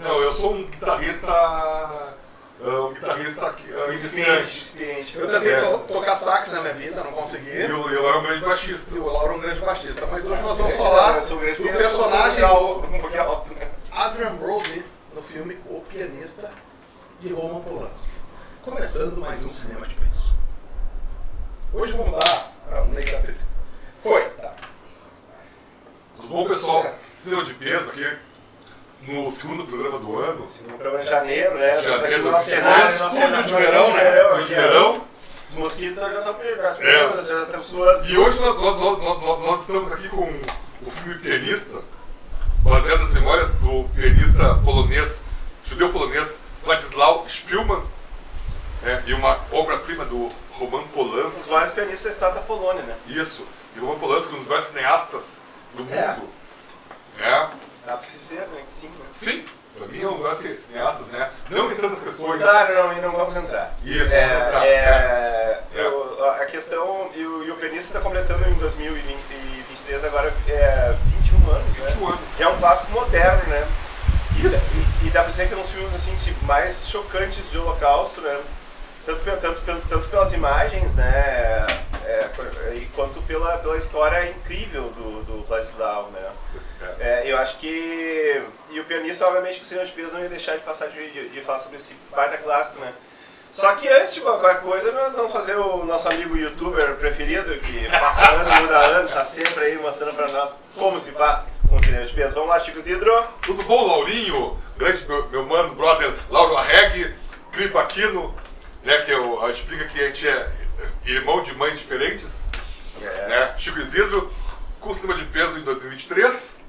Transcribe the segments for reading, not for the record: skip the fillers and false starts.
Não, eu sou um guitarrista iniciante. Eu tentei só tocar sax na minha vida, não consegui. E o Lauro é um grande baixista. E o Lauro é um grande baixista. Mas hoje nós vamos falar do personagem Adrian Brody no filme O Pianista, de Roman Polanski. Começando mais um Cinema de Peso. Hoje vamos dar um link da trilha. Foi, tá. Tudo bom, pessoal? Cinema de Peso aqui no segundo programa do ano. Segundo programa de janeiro, né? Janeiro, nosso cenário de verão, né? De verão. Os mosquitos já estão suando. E hoje nós estamos aqui com o filme Pianista, baseado nas memórias do pianista polonês, judeu-polonês Władysław Szpilman, e uma obra-prima do Roman Polanski. Os vários pianistas da história da Polônia, né? Isso. E Roman Polanski, um dos maiores cineastas do mundo. Dá pra se dizer, né? Sim, né? Sim. Pra mim é um dos maiores cineastas, né? Não entrando nas questões... Claro, não vamos entrar. Isso, vamos entrar. A questão... E o pianista está completando em 2023 agora 21 anos, né? 21 anos. E é um clássico moderno, né? Isso. E dá pra dizer que é um dos filmes assim, mais chocantes de Holocausto, né? Tanto pelas imagens, né? Quanto pela história incrível do Władysław, né? Eu acho que... E o pianista, obviamente, que o Cinema de Peso não ia deixar de passar de falar sobre esse baita clássico, né? Só que antes de qualquer coisa, nós vamos fazer o nosso amigo youtuber preferido, que passa ano, muda ano, tá sempre aí mostrando pra nós como se faz com o Cinema de Peso. Vamos lá, Chico Zidro. Tudo bom, Laurinho? Grande meu mano, brother, Lauro Arreg, Clipa Aquino, né, que explica que a gente é irmão de mães diferentes, né? Chico Isidro, com o Cinema de Peso em 2023,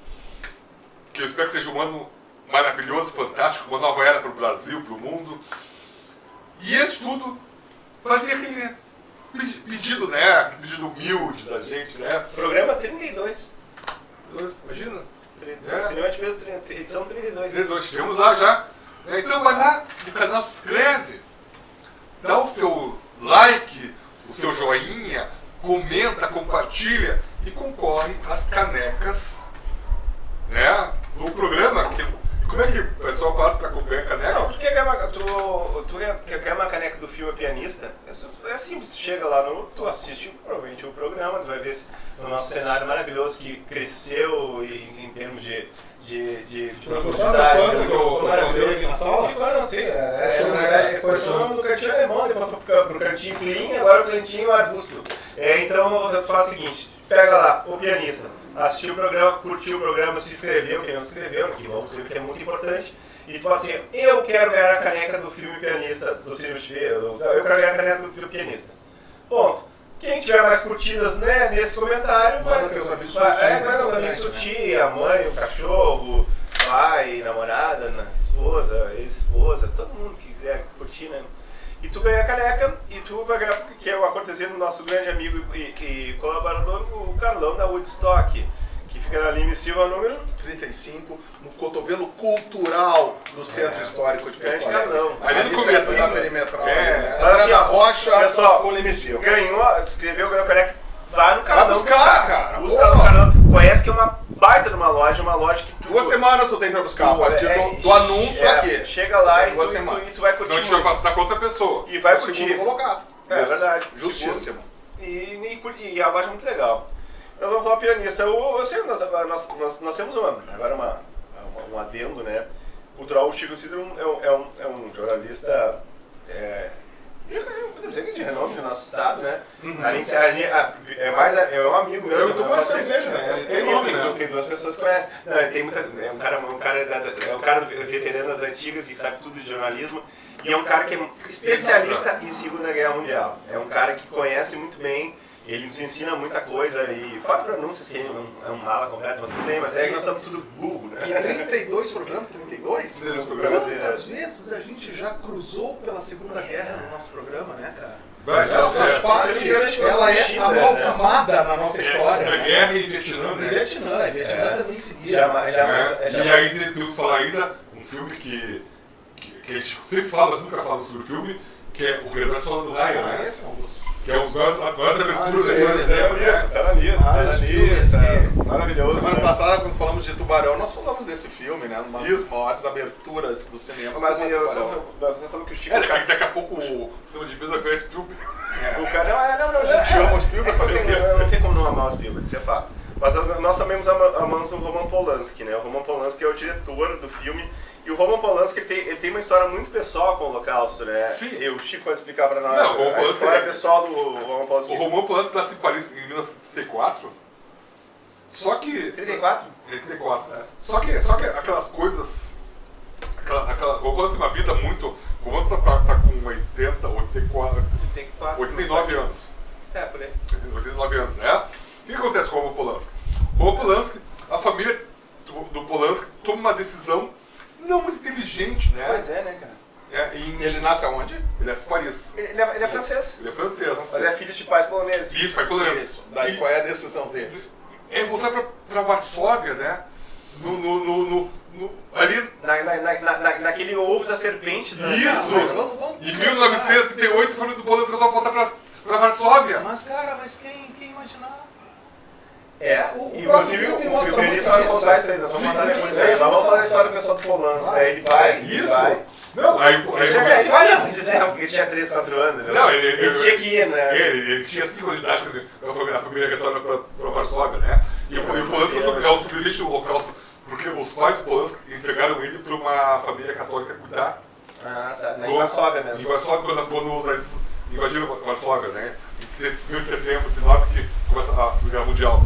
que eu espero que seja um ano maravilhoso, fantástico, uma nova era para o Brasil, para o mundo. E antes de tudo, fazer aquele pedido, né? Pedido humilde da gente, né? Programa 32. Imagina? Cinema de Peso, edição 32. Nós chegamos lá já. Então vai lá no canal, se inscreve, dá o seu like, o seu joinha, comenta, compartilha e concorre às canecas, né, do programa. Como é que o pessoal faz para acompanhar a caneca? Não, tu quer ganhar uma caneca do filme Pianista? É simples, tu chega lá tu assiste provavelmente o programa, tu vai ver no nosso cenário maravilhoso que cresceu em termos de profundidade. Maravilhoso na sala? Agora não sei, começou no cantinho alemão, depois foi pro cantinho clean, agora o cantinho arbusto. Então tu faz o seguinte, pega lá, o Pianista, assistiu o programa, curtiu o programa, se inscreveu, quem não se inscreveu, que vamos escrever, que é muito importante, e tu fala assim, eu quero ganhar a caneca do filme Pianista, do Cinema de Peso, eu quero ganhar a caneca do Pianista. Ponto. Quem tiver mais curtidas, né, nesse comentário, manda teus amigos curtir, a mãe, o cachorro, pai, namorada, esposa, ex-esposa, todo mundo que quiser curtir, né? E tu ganha a caneca, e tu vai ganhar, que é uma cortesia do nosso grande amigo e colaborador, o Carlão da Woodstock, que fica na Lima e Silva, número 35, no cotovelo cultural do Centro Histórico de Porto Alegre. Carlão. Ali no começo da perimetral. Mas assim, a Rocha, pessoal, com Lima e Silva. Escreveu, ganhou a caneca, vai no Carlão. Vai buscar, cara. Busca no Carlão. Conhece que é uma baita de uma loja que tu... 2 semanas tu tem pra buscar, a partir do anúncio aqui. Chega lá e tu vai curtir. Senão a gente vai passar com outra pessoa. E vai curtir. Colocado. É verdade. Justíssimo. E a loja é muito legal. Nós vamos falar Pianista. Nós temos um adendo, né? O Chico Zidro é um jornalista... podemos dizer que de renome do nosso estado, né? Além de ser é um amigo meu. Eu e tu conhecemos ele, né? Ele tem nome, né? Tem 2 pessoas que conhecem. Não, ele tem muita. É um cara veterano das antigas e sabe tudo de jornalismo. E é um cara que é especialista em Segunda Guerra Mundial. É um cara que conhece muito bem. Ele nos ensina muita coisa e fora pronúncias, que é um mala completo, mas tudo bem, mas é que nós somos tudo burro, né? E 32 programas, 32? Quantas vezes vezes a gente já cruzou pela Segunda Guerra no nosso programa, né, cara? Ela faz parte, ela é amalgamada na nossa história. Né? Guerra e Vietnã, né? Vietnã também seguia. E aí temos que falar ainda um filme que a gente sempre fala, mas nunca fala sobre o filme, que é O Reserva Soldado do Ryan, né? Esse é um dos Que é um das aberturas Tá na lista. Maravilhoso. Semana passada, quando falamos de Tubarão, nós falamos desse filme, né? Uma das maiores aberturas do cinema. Mas eu tô falando que o Chico... daqui a pouco o cinema de mesa vai virar Spielberg. O cara não, A gente ama o Spielberg fazer o quê? Não tem como não amar o Spielberg, isso é fato. Mas nós também amamos o Roman Polanski, né? O Roman Polanski é o diretor do filme. E o Roman Polanski ele tem uma história muito pessoal com o Holocausto, né? Sim. E o Chico vai explicar pra nós Não, a história pessoal do Roman Polanski. O Roman Polanski nasce em Paris em 1934. Só que... 34? 34. Só que aquelas coisas... O Roman Polanski tem uma vida muito... O Roman tá com 89 anos. É, por aí. 89 anos, né? O que acontece com o Roman Polanski? O Roman Polanski, a família do Polanski toma uma decisão não muito inteligente, né? Pois é, né, cara? Ele nasce aonde? Ele nasce em Paris. Ele é francês. Ele é francês. Mas é filho de pais poloneses. Isso, pai polonês. Isso. Daí qual é a decisão deles? É voltar pra Varsóvia, né? Ali... Naquele ovo da serpente. Isso! Vamos Em 1938, a família do Polanski resolve voltar pra Varsóvia. Mas, cara, quem imaginava? Inclusive o filme vai contar isso aí, nós vamos contar depois isso aí. Mas vamos falar da história do pessoal do Polanski, né? Ele vai. Isso! Não, aí... Ele vai não, porque ele tinha 3, 4 anos, né? Não, ele tinha que ir, né? Ele tinha 5 anos de idade quando a família retorna pra Varsóvia, né? E o Polanski é o sobrevivente do Holocausto, porque os pais do Polanski entregaram ele pra uma família católica cuidar. Ah, tá. Em Varsóvia mesmo. Em Varsóvia, quando os nazistas invadiram Varsóvia, né? Em 1 de setembro de 19, que começa a Segunda Guerra Mundial.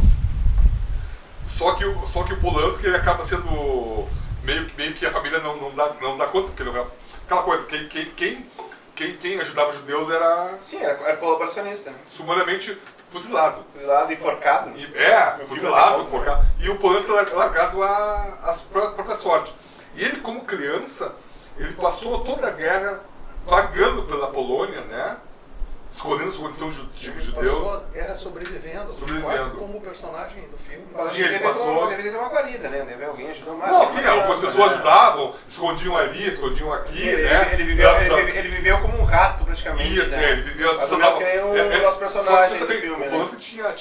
Só que o Polanski ele acaba sendo meio que a família não dá conta, porque não é aquela coisa, quem ajudava os judeus era... Sim, era colaboracionista, né? Sumariamente fuzilado. Fuzilado, enforcado. Fuzilado, enforcado. E o Polanski era largado à própria sorte. E ele, como criança, ele passou toda a guerra vagando pela Polônia, né? Escondendo sua condição de judeu. Passou a guerra sobrevivendo, quase como o personagem do filme. Sim, ele passou... Deve ter uma guarida, né? Deve alguém ajudar mais. Não, sim, algumas pessoas ajudavam, escondiam ali, escondiam aqui, sim, né? Ele viveu como um rato, praticamente. Isso, né? ele viveu as pessoas. Mas que nem o nosso personagem do filme, o né? Polanski tinha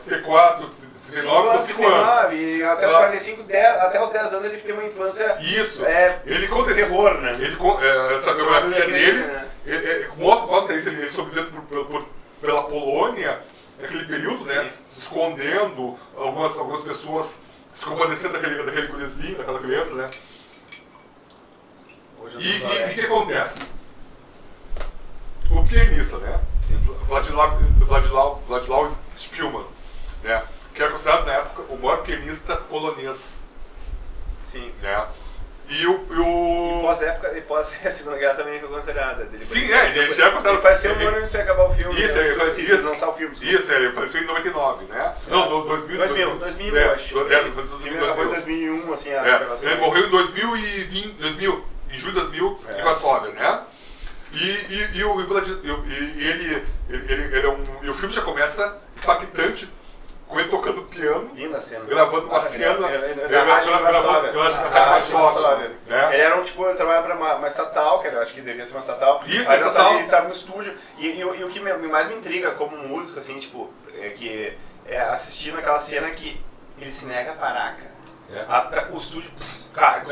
T4, 39, 5 anos. E até os 45, até os 10 anos ele teve uma infância... Isso. Ele conta terror, né? Essa biografia dele mostra isso, ele sobrevivendo pela Polônia, naquele período, né? Se escondendo, algumas pessoas se compadecendo daquele gurizinho, daquela criança, né? E o que acontece? O pianista, né? Władysław Szpilman, né? Que era considerado na época o maior pianista polonês. Sim. Né? E pós a Segunda Guerra também foi considerada. Sim, ele já é considerado. Ele faleceu um ano antes de acabar o filme. Isso, ele faleceu lançar o filme. Isso, ele faleceu em 99, né? Não, 2000, eu acho. O filme acabou em 2001, assim, a gravação. Ele morreu em 2000, em julho de 2000, em Varsóvia, né? E o filme já começa impactante, com ele tocando piano, linda cena. gravando uma cena, ele era ele trabalhava para uma estatal, que eu acho que devia ser uma estatal. Isso, aí ele estava no estúdio, e o que mais me intriga como músico, assim, tipo, assistindo aquela cena que ele se nega a parar, cara. O estúdio, cara,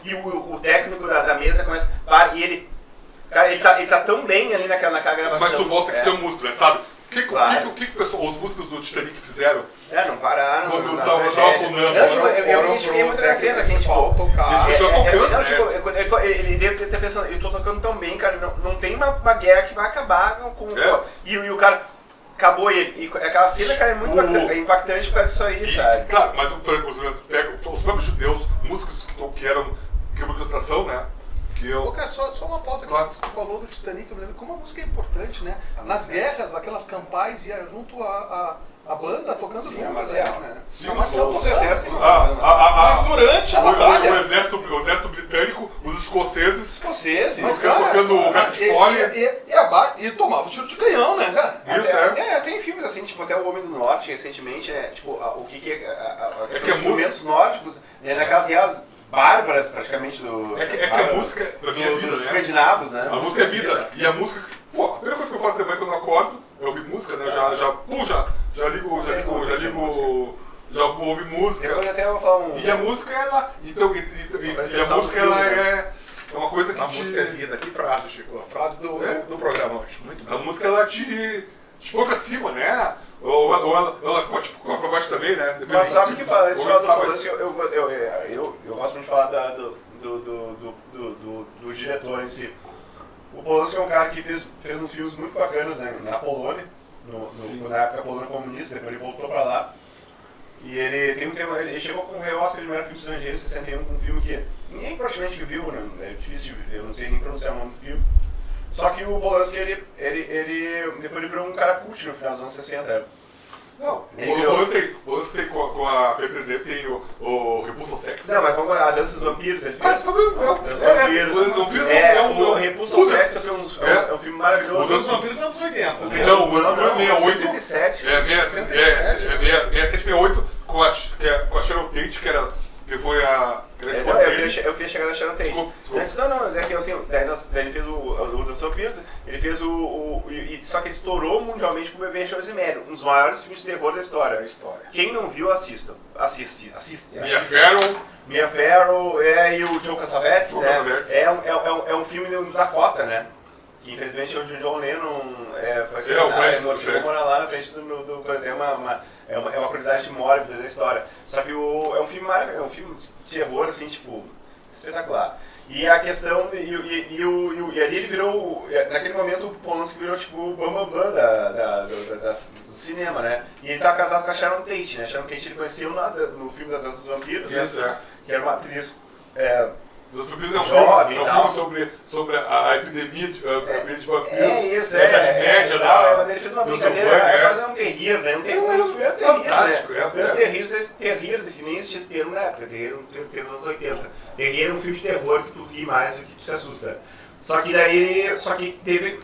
e o técnico da mesa começa, para, e ele, cara, ele tá tão bem ali naquela gravação. Mas tu volta que tem um músico, né, sabe? O que os músicos do Titanic fizeram? Não pararam. Quando tava afundando. Eu me identifiquei muito com a cena, assim, tipo... tocando, ele deve ter pensando, eu tô tocando tão bem, cara, não tem uma guerra que vai acabar com... E o cara... Acabou ele. E aquela cena, cara, é muito impactante por causa disso aí, sabe? Claro, mas os próprios judeus, músicos que eram uma ilustração, né? Cara, só uma pausa que tu falou do Titanic, eu me lembro como a música é importante, né? Nas guerras, aquelas campais, ia junto a banda tocando junto. A Marcial, né? Sim, a Marcial os exércitos. Mas durante a batalha... O exército britânico, os escoceses... Mas, cara, tocando o gato de folha. E tomava tiro de canhão, né, cara? Isso, tem filmes assim, tipo, até O Homem do Norte, recentemente, né? Tipo, o que é... Os instrumentos nórdicos, naquelas guerras bárbaras, praticamente, do... É que a música, pra mim, é vida, dos né? escandinavos, né? A música é vida. E a música, pô, a primeira coisa que eu faço de manhã quando eu acordo é ouvir música, né? Já vou ouvir música. Depois até eu vou falar um... E a música, ela... Então, e a música, ela é uma coisa que A música é vida. Que frase, Chico? A frase do programa hoje. Muito A bom. música, ela te põe pra cima, né? Ou ela pode pôr pra baixo também, né? Mas sabe o que fala? Antes de falar do Mas- Polanski, eu gosto muito de falar do diretor em si. O Polanski é um cara que fez uns filmes muito bacanas, né, na Polônia, na época Polônia comunista, depois ele voltou pra lá. E ele chegou com o Oscar de melhor filme estrangeiro em 61, com um filme que ninguém praticamente viu, né? É difícil de ver, eu não sei nem pronunciar o nome do filme. Só que o Polanski, depois ele virou um cara cult no final dos anos 60. Né? Não, o Polanski tem com a Peter Dave tem o Repulso ao Sexo. Não, mas vamos lá, a Dança dos Vampiros, ele fez. Mas foi Dança dos Vampiros. O Repulso ao Sexo, que é um filme maravilhoso. O Dança dos Vampiros são anos 80. Né? Não, o Dança dos Vampiros é 68. 67. 67, 68 com a Sharon Tate, que foi a... Eu queria chegar na Sharon Tate. Desculpa. Não, mas é que assim, daí ele fez o Dança dos Vampiros, ele fez só que ele estourou mundialmente com o Bebê Rosemary, um dos maiores filmes de terror da história. Quem não viu, assista. Assista. Mia Farrow e o Joe Cassavetes, né? É um filme do Dakota, né? Que infelizmente o John Lennon foi assassinado, chegou a morar lá na frente do tem uma curiosidade mórbida da história. Só que é um filme maravilhoso, é um filme de terror, assim, tipo, espetacular. E a questão, e ali ele virou, naquele momento o Polanski virou tipo o bambambam do cinema, né? E ele tá casado com a Sharon Tate, né? Sharon Tate ele conheceu no filme da Dança dos Vampiros, né? Que era uma atriz... Os Vampiros é um jovem filme, sobre a epidemia de vampiros. Da Idade Média, ele fez uma brincadeira, quase um terrir, né? Um dos primeiros terris, né? Os primeiros terrir, nem existia esse termo na época, terrir nos anos 80. Terrir era um filme de terror que tu ri mais do que tu se assusta. Só que teve,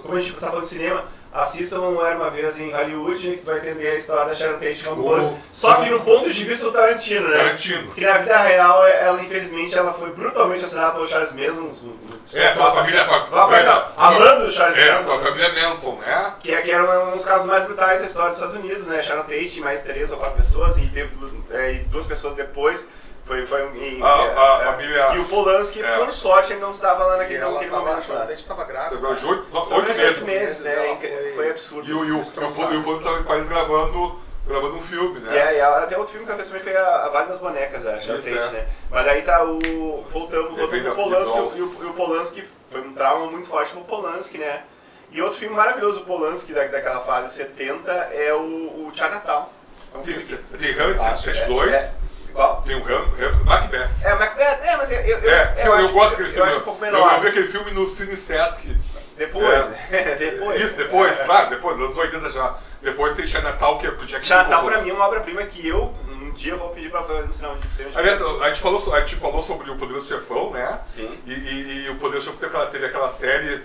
como a gente tá falando de cinema, assistam Era Uma Vez em Hollywood, que tu vai entender a história da Sharon Tate com o só que no ponto de vista do Tarantino, né? Porque na vida real, ela infelizmente foi brutalmente assassinada pelo Charles Manson. Pela família... Amando o Charles Manson. A família Manson, né? Que era um dos casos mais brutais da história dos Estados Unidos, né? Sharon Tate, mais 3 ou 4 pessoas, e teve 2 pessoas depois. A família... E o Polanski, por sorte, ele não estava lá naquele momento. A gente estava grávida. 8 meses. Né? Foi absurdo. E o Polanski estava em Paris gravando um filme, né? E ela tem outro filme que eu também foi a Vale das Bonecas, a Sharon Tate, né? Mas daí tá voltando pro Polanski, e o Polanski foi um trauma muito forte pro Polanski, né? E outro filme maravilhoso do Polanski daquela fase 70 é o Chinatown. É um filme que... Tem Hamlet 72. Qual? Tem o Macbeth. Macbeth, mas eu gosto daquele filme. Eu acho um pouco menor. Eu vi aquele filme no Cine Sesc. Depois. Isso, depois, claro, depois, anos 80 já. Depois tem Chinatown, que é o Jack Nicholson. Chinatown pra mim é uma obra-prima que um dia eu vou pedir pra fazer no cinema. Aliás, a gente falou sobre o Poderoso Chefão, né? Sim. E o Poderoso Chefão teve aquela série,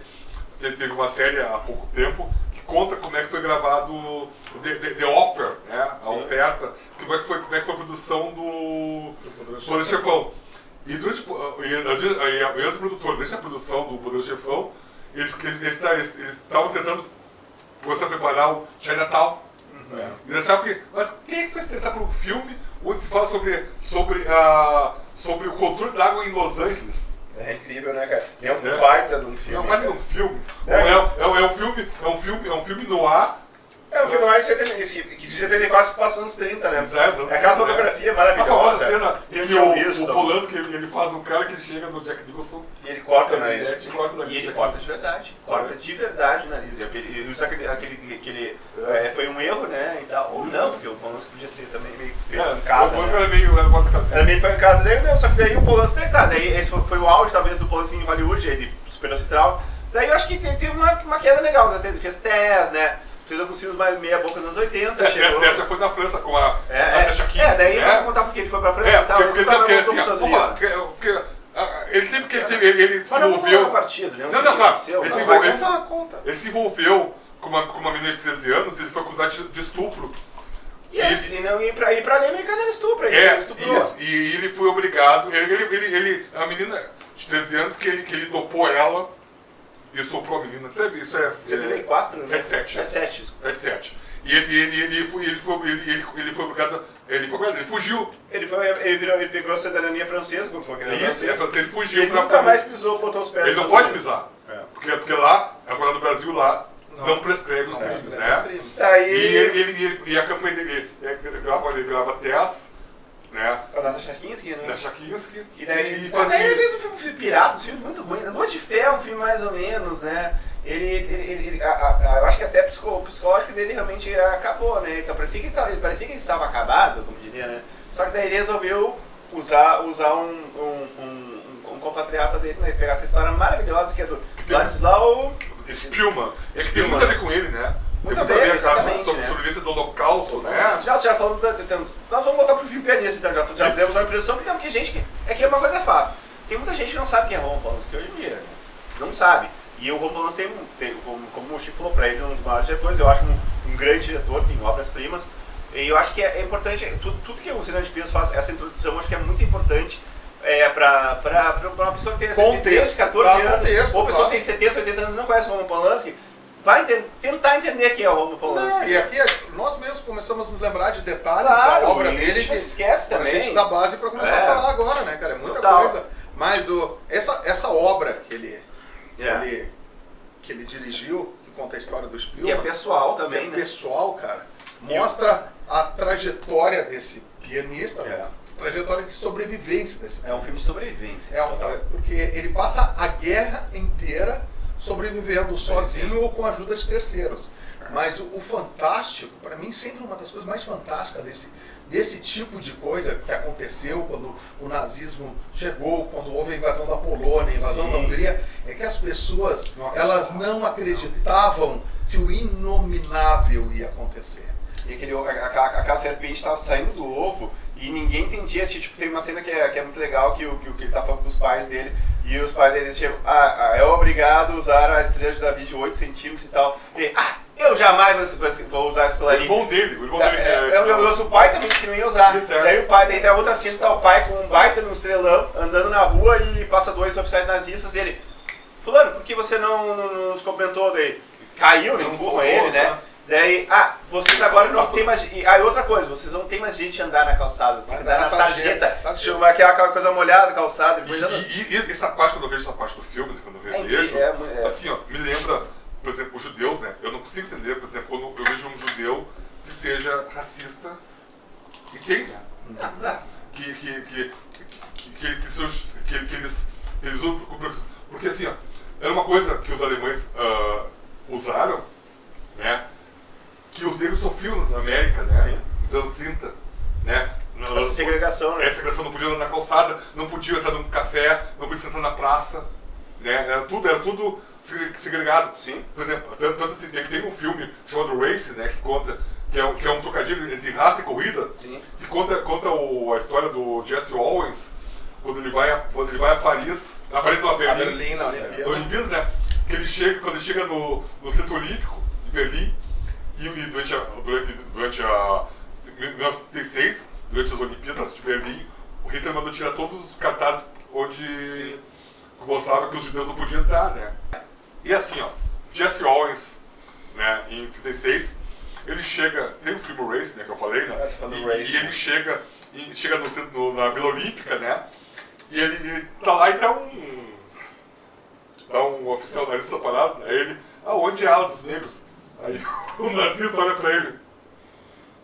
teve uma série há pouco tempo, que conta como é que foi gravado The Offer, né? A oferta, como é que foi a produção do Poderoso Chefão. E o ex-produtor, durante a produção do Poderoso Chefão, eles estavam tentando começar a preparar o Chinatown. E eles achavam que, mas quem é que vai se interessar por um filme onde se fala sobre o controle da água em Los Angeles? É incrível, né, cara? É um baita de um filme. É um baita de um filme. É um filme no ar. É um filme de 74 que passa nos 30, né? Exato. É aquela fotografia maravilhosa. A famosa cena que o Polanski ele faz um cara que chega no Jack Nicholson e ele corta o nariz. E ele corta de verdade. Corta de verdade o nariz. Ele usa aquele foi um erro, né? E tal. Ou não, porque o Polanski podia ser também meio pancado. O Polanski era meio pancado. Daí, só que daí o Polanski daí esse foi o auge talvez do Polanski em Hollywood, ele superou esse trauma. Daí eu acho que teve uma queda legal, ele fez Tess, né? Fez alguns filmes mais meia-boca nos anos 80, chegou... Tess já foi na França com a Natasha Kiss. Daí eu vou contar porque ele foi pra França e tal. Ele se envolveu... Não, Ele se envolveu com uma menina de 13 anos e ele foi acusado de estupro. E pra lei americana ele estupra, ele estuprou. Isso, e ele foi obrigado, a menina de 13 anos que ele dopou ela e estuprou a menina. Isso é... 74, né? 77. E ele foi obrigado, ele fugiu. Ele pegou a cidadania francesa, quando foi aquele francês. Ele fugiu. Ele nunca mais pisou, botou os pés. Ele não pode pisar. Porque lá, agora no Brasil, lá, não prescreve os crimes, né? E a campanha dele, ele grava Tess, né? Da Chakinski, né? Da Chakinski. E daí ele fez um filme pirata, um filme muito ruim. Noite de Fé é um filme mais ou menos, né? Eu acho que até o psicológico dele realmente acabou, né? Então parecia que ele estava acabado, como diria, né? Só que daí ele resolveu usar um compatriota dele, né? Pegar essa história maravilhosa que é do Ladislau Spielman. É que tem muito a ver com ele, né? Muito a ver, exatamente, sobre a sobrevivência do Holocausto, né? Já falamos, nós vamos voltar pro filme pianista, então já temos uma impressão, porque gente, é que uma coisa é fato. Tem muita gente que não sabe quem é Roman Polanski hoje em dia, não sabe. E o Roman Polanski tem, como o Chico falou pra ele, um dos maiores diretores, eu acho um grande diretor, tem obras-primas. E eu acho que é importante, tudo que o Cinema de Pias faz, essa introdução, eu acho que é muito importante pra uma pessoa que tem 13, 14 anos, ou uma pessoa que tem 70, 80 anos e não conhece o Roman Polanski, vai tentar entender quem é o Roman Polanski. Não, e aqui nós mesmos começamos a nos lembrar de detalhes da obra dele. A gente não se esquece também. A gente dá base pra começar a falar agora, né, cara? É muita coisa. Mas essa obra que ele dirigiu, que conta a história do Spielman. E é pessoal também, né? Pessoal, cara. Mostra a trajetória desse pianista, trajetória de sobrevivência desse pianista. É um filme de sobrevivência. Porque ele passa a guerra inteira sobrevivendo sozinho ou com a ajuda de terceiros. Mas o fantástico, para mim, sempre uma das coisas mais fantásticas desse tipo de coisa que aconteceu quando o nazismo chegou, quando houve a invasão da Polônia, a invasão da Hungria, é que as pessoas elas não acreditavam que o inominável ia acontecer. E aquela serpente estava saindo do ovo e ninguém entendia. Tipo, tem uma cena que é muito legal que ele tá falando com os pais dele. E os pais dele chegam, é obrigado a usar a estrela de Davi de 8 centímetros e tal. E, eu jamais vou usar esse colarinho. O irmão dele. O pai também que não ia usar. Daí o pai, daí tem a outra cena, tá o pai com um baita no estrelão, andando na rua e passa 2 oficiais nazistas e ele, fulano, por que você não nos comentou? Daí caiu, né? Empurra ele, né? Daí, vocês agora não tem mais... Aí outra coisa, vocês não tem mais gente andar na calçada, você tem que andar na sarjeta, aquela coisa molhada, calçada. E essa parte, quando eu vejo essa parte do filme, quando eu revejo, assim, ó, me lembra, por exemplo, os judeus, né? Eu não consigo entender, por exemplo, quando eu vejo um judeu que seja racista, e tem, né? Que eles usam, porque assim, ó, era uma coisa que os alemães usaram, né? Que os negros sofriam na América, né? Nos anos 30, né? Essa segregação, né? Essa segregação, não podia andar na calçada, não podia entrar num café, não podia entrar na praça, né? Era tudo segregado. Sim. Por exemplo, tanto assim, tem um filme chamado Race, né? Que conta, que é um trocadilho entre raça e corrida. Sim. Que conta a história do Jesse Owens, quando ele vai a Paris, na Berlim, na Olimpíadas, né? Quando ele chega no Centro Olímpico de Berlim, e durante 1936, durante as Olimpíadas de Berlim, o Hitler mandou tirar todos os cartazes onde mostrava que os judeus não podiam entrar, né? E assim, ó, Jesse Owens, né, em 1936, ele chega, tem o filme Race, né, que eu falei, né? E ele chega na Vila Olímpica, né? E ele tá lá e tá um oficial nazista parado, né? Ele, onde é a ala dos negros? Aí o nazista olha pra ele.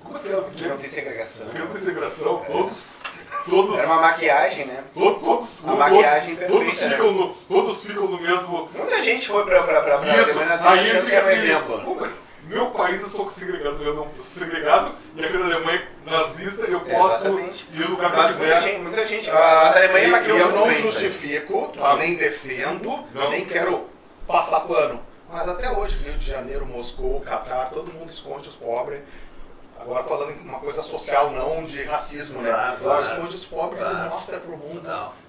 Como assim ela dos negros? Não tem segregação. Não tem segregação, todos... Era uma maquiagem, né? Todos ficam no mesmo... Muita gente foi pra isso, aí ele fica assim, exemplo. Pô, mas meu país eu sou segregado, eu não sou segregado, e aqui na Alemanha nazista eu posso ir no lugar que eu quiser. Muita gente, a Alemanha maquiou eu não justifico, nem defendo, nem quero passar pano. Mas até hoje, Rio de Janeiro, Moscou, Catar, todo mundo esconde os pobres. Agora falando em uma coisa social, não de racismo, né? Esconde os pobres e mostra pro mundo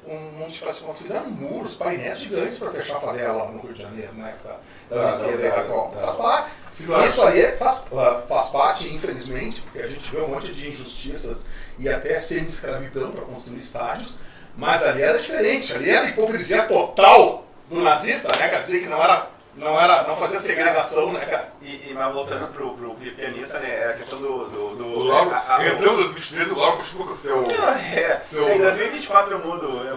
um monte de fácil. Fizeram muros, painéis gigantes para fechar a favela no Rio de Janeiro, na época da Olimpíada. Claro. Isso aí faz parte, infelizmente, porque a gente vê um monte de injustiças e até semi-escravidão para construir estádios, mas ali era diferente, ali era a hipocrisia total do nazista, né, cara? Dizer que não fazia segregação, né, cara? Mas voltando pro pianista, né, a questão do Lauro, entrando em 2013, o Lauro continua com o seu... Em 2024 eu mudo, né?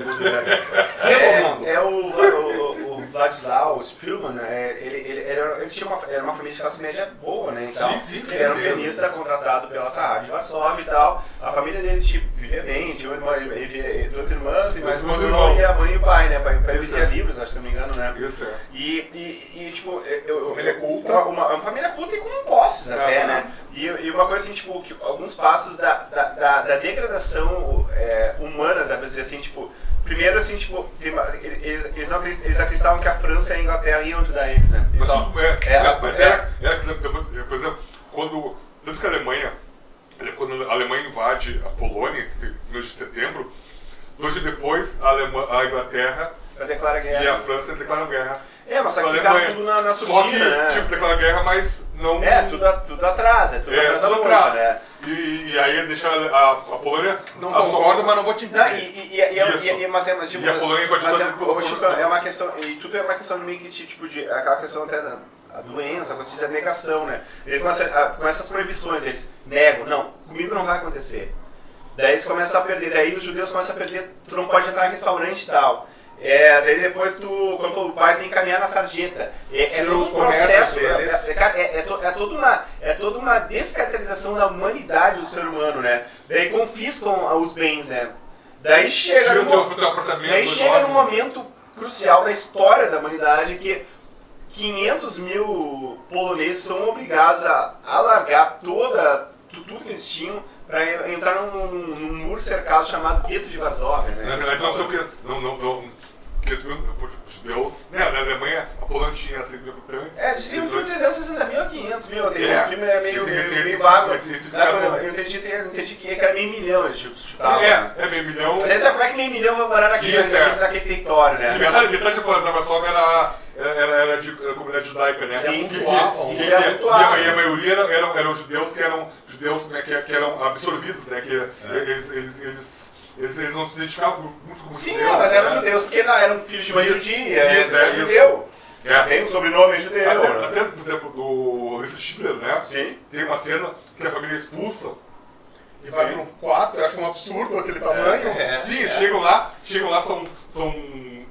É o Władysław Spielmann, né? Ele tinha era uma família de classe média boa, né? Então, sim, ele era um pianista contratado pela Rádio Varsóvia e tal. A família dele vivia bem, tinha duas irmãs e mais um irmão e a mãe e o pai, né? Pai vendia livros, acho que se não me engano, né? Isso, é. E tipo, Família culta. uma família culta e com posses até, né? E uma coisa assim, tipo, que alguns passos da degradação humana, dá pra dizer assim, tipo, primeiro assim, tipo, eles acreditavam que a França e a Inglaterra iam ajudar eles, né? Mas, Então, por exemplo, tanto que a Alemanha, quando a Alemanha invade a Polônia, no mês de setembro, 2 dias depois a Inglaterra declara guerra. e a França declaram guerra. Mas só que ficaram tudo na surdina, só que, né? tipo, declara guerra, mas não... tudo atrás, tudo atrás. né? E aí deixaram a Polônia... Não concordo, mas não vou te impedir. Mas e a Polônia invadiu é uma questão, e tudo é uma questão meio que, tipo, de aquela questão até a doença, a questão da negação, né? Ele começa com essas proibições, eles negam, não, comigo não vai acontecer. Daí eles começam a perder, daí os judeus começam a perder, tu não pode entrar em restaurante e tal. Daí depois quando o pai tem que caminhar na sarjeta. Todo um processo, é toda uma descaracterização da humanidade do ser humano, né? Daí confiscam os bens, né? Daí chega num momento crucial da história da humanidade que 500 mil poloneses são obrigados a largar tudo que eles tinham para entrar num muro cercado chamado Gueto de Varsóvia, né? Na verdade, não sei o que... Porque os judeus, né, na Alemanha, a Polônia tinha 6 mil habitantes. Diziam que foi 360 mil a 500 mil. O filme é meio vago. Eu entendi que era meio milhão, eles chutavam. Meio milhão. Mas como é que meio milhão vai morar naquele território, né? Metade da Varsóvia era de comunidade judaica, né? Sim, e a maioria eram judeus que eram absorvidos, né? Eles não se identificavam muito como judeus. Sim, mas eram judeus, porque eram filhos de mãe judia, era judeu. Tem um sobrenome judeu. Até, por exemplo, do Richard Schindler, né? Sim. Tem uma cena que a família expulsa e vai para um quarto, eu acho um absurdo aquele tamanho. Sim, chegam lá, são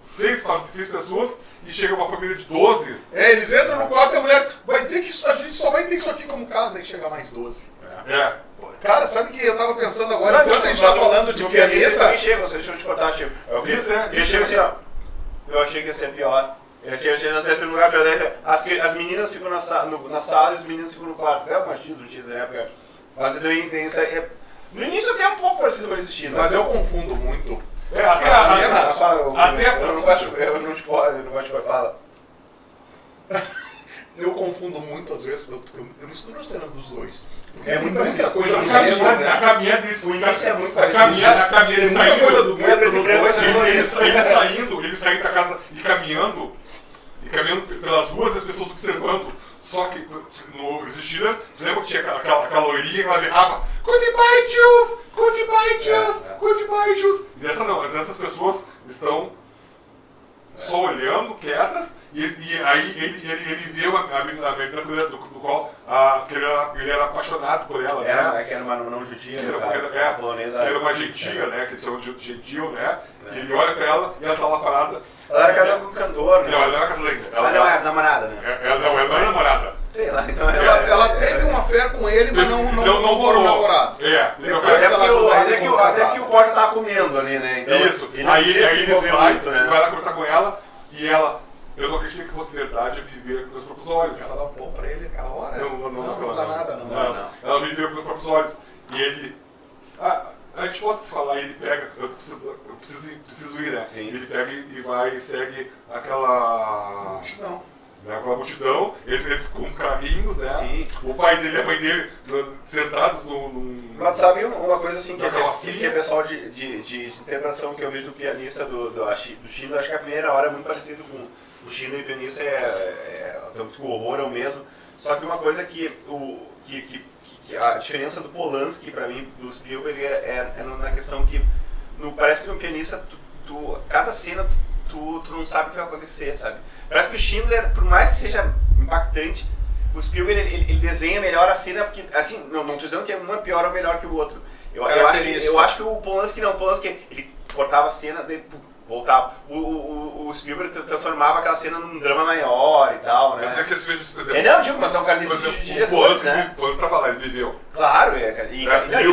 6 pessoas e chega uma família de 12. Eles entram no quarto e a mulher vai dizer que a gente só vai ter isso aqui como casa, aí chega mais 12. Cara, sabe que eu tava pensando agora, enquanto a gente tá falando de pianista... Deixa eu te contar, Chico. Ele chega assim, ó. Eu achei que ia ser pior. Ele chega no certo lugar, as meninas ficam na sala e os meninos ficam no quarto. É o machismo, né? Mas tem isso aí. No início até um pouco parecido com esse estilo. Mas eu confundo muito. Eu não gosto de fala. Eu confundo muito, às vezes, eu misturo as cenas dos dois. É muita coisa. A caminhada desse... O início é muito A caminhada ele saindo... Ele saindo da casa e caminhando pelas ruas, as pessoas observando. Só que no Schiller, lembra que tinha aquela loirinha que ela berrava Goodbye, Jews! Goodbye, Jews! Goodbye, Jews! E essas pessoas estão só olhando, quietas, e aí ele vê a menina do qual ele era apaixonado por ela, né? Que era uma não judia, a polonesa. Que era uma gentia, né? Que eles chamam de gentil, né? Que ele olha pra ela e ela tá lá parada. Ela era casada com o cantor, né? Não, ela não era casada ainda. Ela não era namorada, né? Ela não era namorada. Sei lá, então ela teve uma fé com ele, mas não foram namorados. Até que o Borja tava comendo ali, né? Então, isso. Aí ele sai, vai lá conversar com ela e ela... Eu não acreditei que fosse verdade viver com os próprios olhos. Ela dá um pão pra ele aquela hora? Não dá nada, não. Ela viveu com os próprios olhos. E ele... a gente pode se falar, ele pega... Eu preciso ir, né? Sim. Ele pega e vai e segue aquela... Aquela multidão, eles com os carrinhos, né? Sim. O pai dele e a mãe dele sentados num... Mas sabe uma coisa assim que é pessoal de interpretação que eu vejo do pianista do Schindler, acho que a primeira hora é muito parecido com o Schindler e o pianista, tanto que o horror é o mesmo, Só que uma coisa que a diferença do Polanski, pra mim, do Spielberg, é na questão que parece que no pianista, cada cena tu não sabe o que vai acontecer, sabe? Parece que o Schindler, por mais que seja impactante, o Spielberg ele desenha melhor a cena, porque, assim, não tô dizendo que um é pior ou melhor que o outro. Eu acho que o Polanski não, ele cortava a cena, voltava. O Spielberg transformava aquela cena num drama maior e tal, né? Mas é que às vezes, por exemplo... Não, digo, mas é um cara de diretores, né? O Polanski tava lá, ele viveu. Claro, e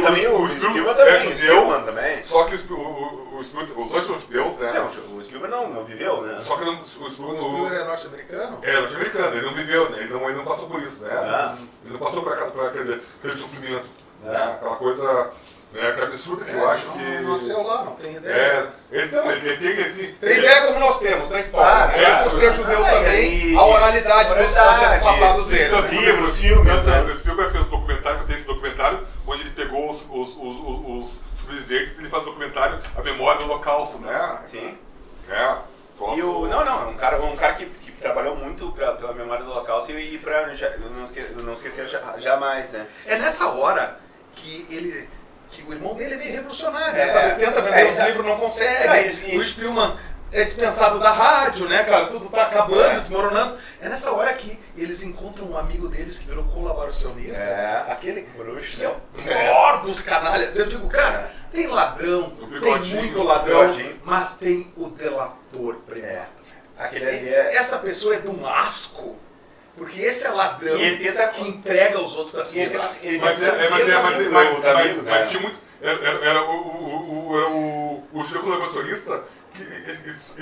também o Spielberg também, o Spielman também. Só que os dois são judeus, né? Não, o Spielberg não viveu, né? Só que o Spielberg é norte-americano? É norte-americano, ele não viveu, né? Ele não passou por isso, né? Ele não passou por aquele sofrimento, né? Aquela coisa... que absurda que eu acho que... Não nasceu lá, não tem ideia. Ele tem tem ideia como nós temos na história. Por ser judeu também, a oralidade dos antepassados dele. Livros, filmes. O Spielberg fez um documentário, tem esse documentário, onde ele pegou os sobreviventes e ele faz um documentário, a memória do Holocausto, né? Sim. E um cara que trabalhou muito pela memória do Holocausto e pra não esquecer jamais, né? É nessa hora que o irmão dele é meio revolucionário, né? Tenta vender os livros, não consegue. O Spielman é dispensado da rádio, né, cara? Tudo tá acabando, desmoronando. É nessa hora que eles encontram um amigo deles que virou colaboracionista. Aquele bruxo, que é o pior dos canalhas. Eu digo, cara, tem ladrão, tem muito ladrão, mas tem o delator premiado. Essa pessoa é de um asco. Porque esse é ladrão que entrega os outros pra cima. Mas tinha muito. Era o judeu colaboracionista que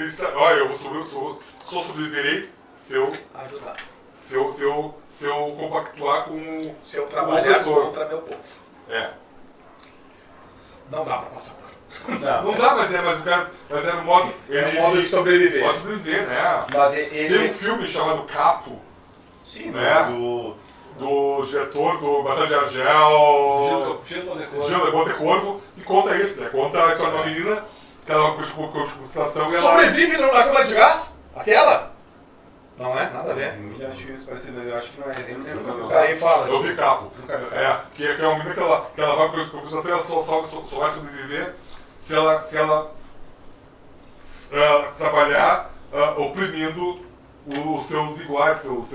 ele sabe, olha, eu só sobreviverei se eu ajudar. Se eu compactuar com se eu trabalhar contra meu povo. Não dá pra passar por. Não dá, mas era um modo. É um modo de sobreviver. Pode sobreviver, né? Mas tem um filme chamado Capo. Sim, né? Do diretor do Batalha de Argel, Gil de Montecorvo, que conta isso, né? Conta a história de uma menina que ela com situação e ela... Sobrevive na câmara de gás? Aquela? Não é? Nada a ver. Eu acho que não é. Eu nunca vi. Aí fala. Eu vi Capo. Que é uma menina que ela vai com situação e ela só vai sobreviver se ela trabalhar oprimindo os seus iguais, seus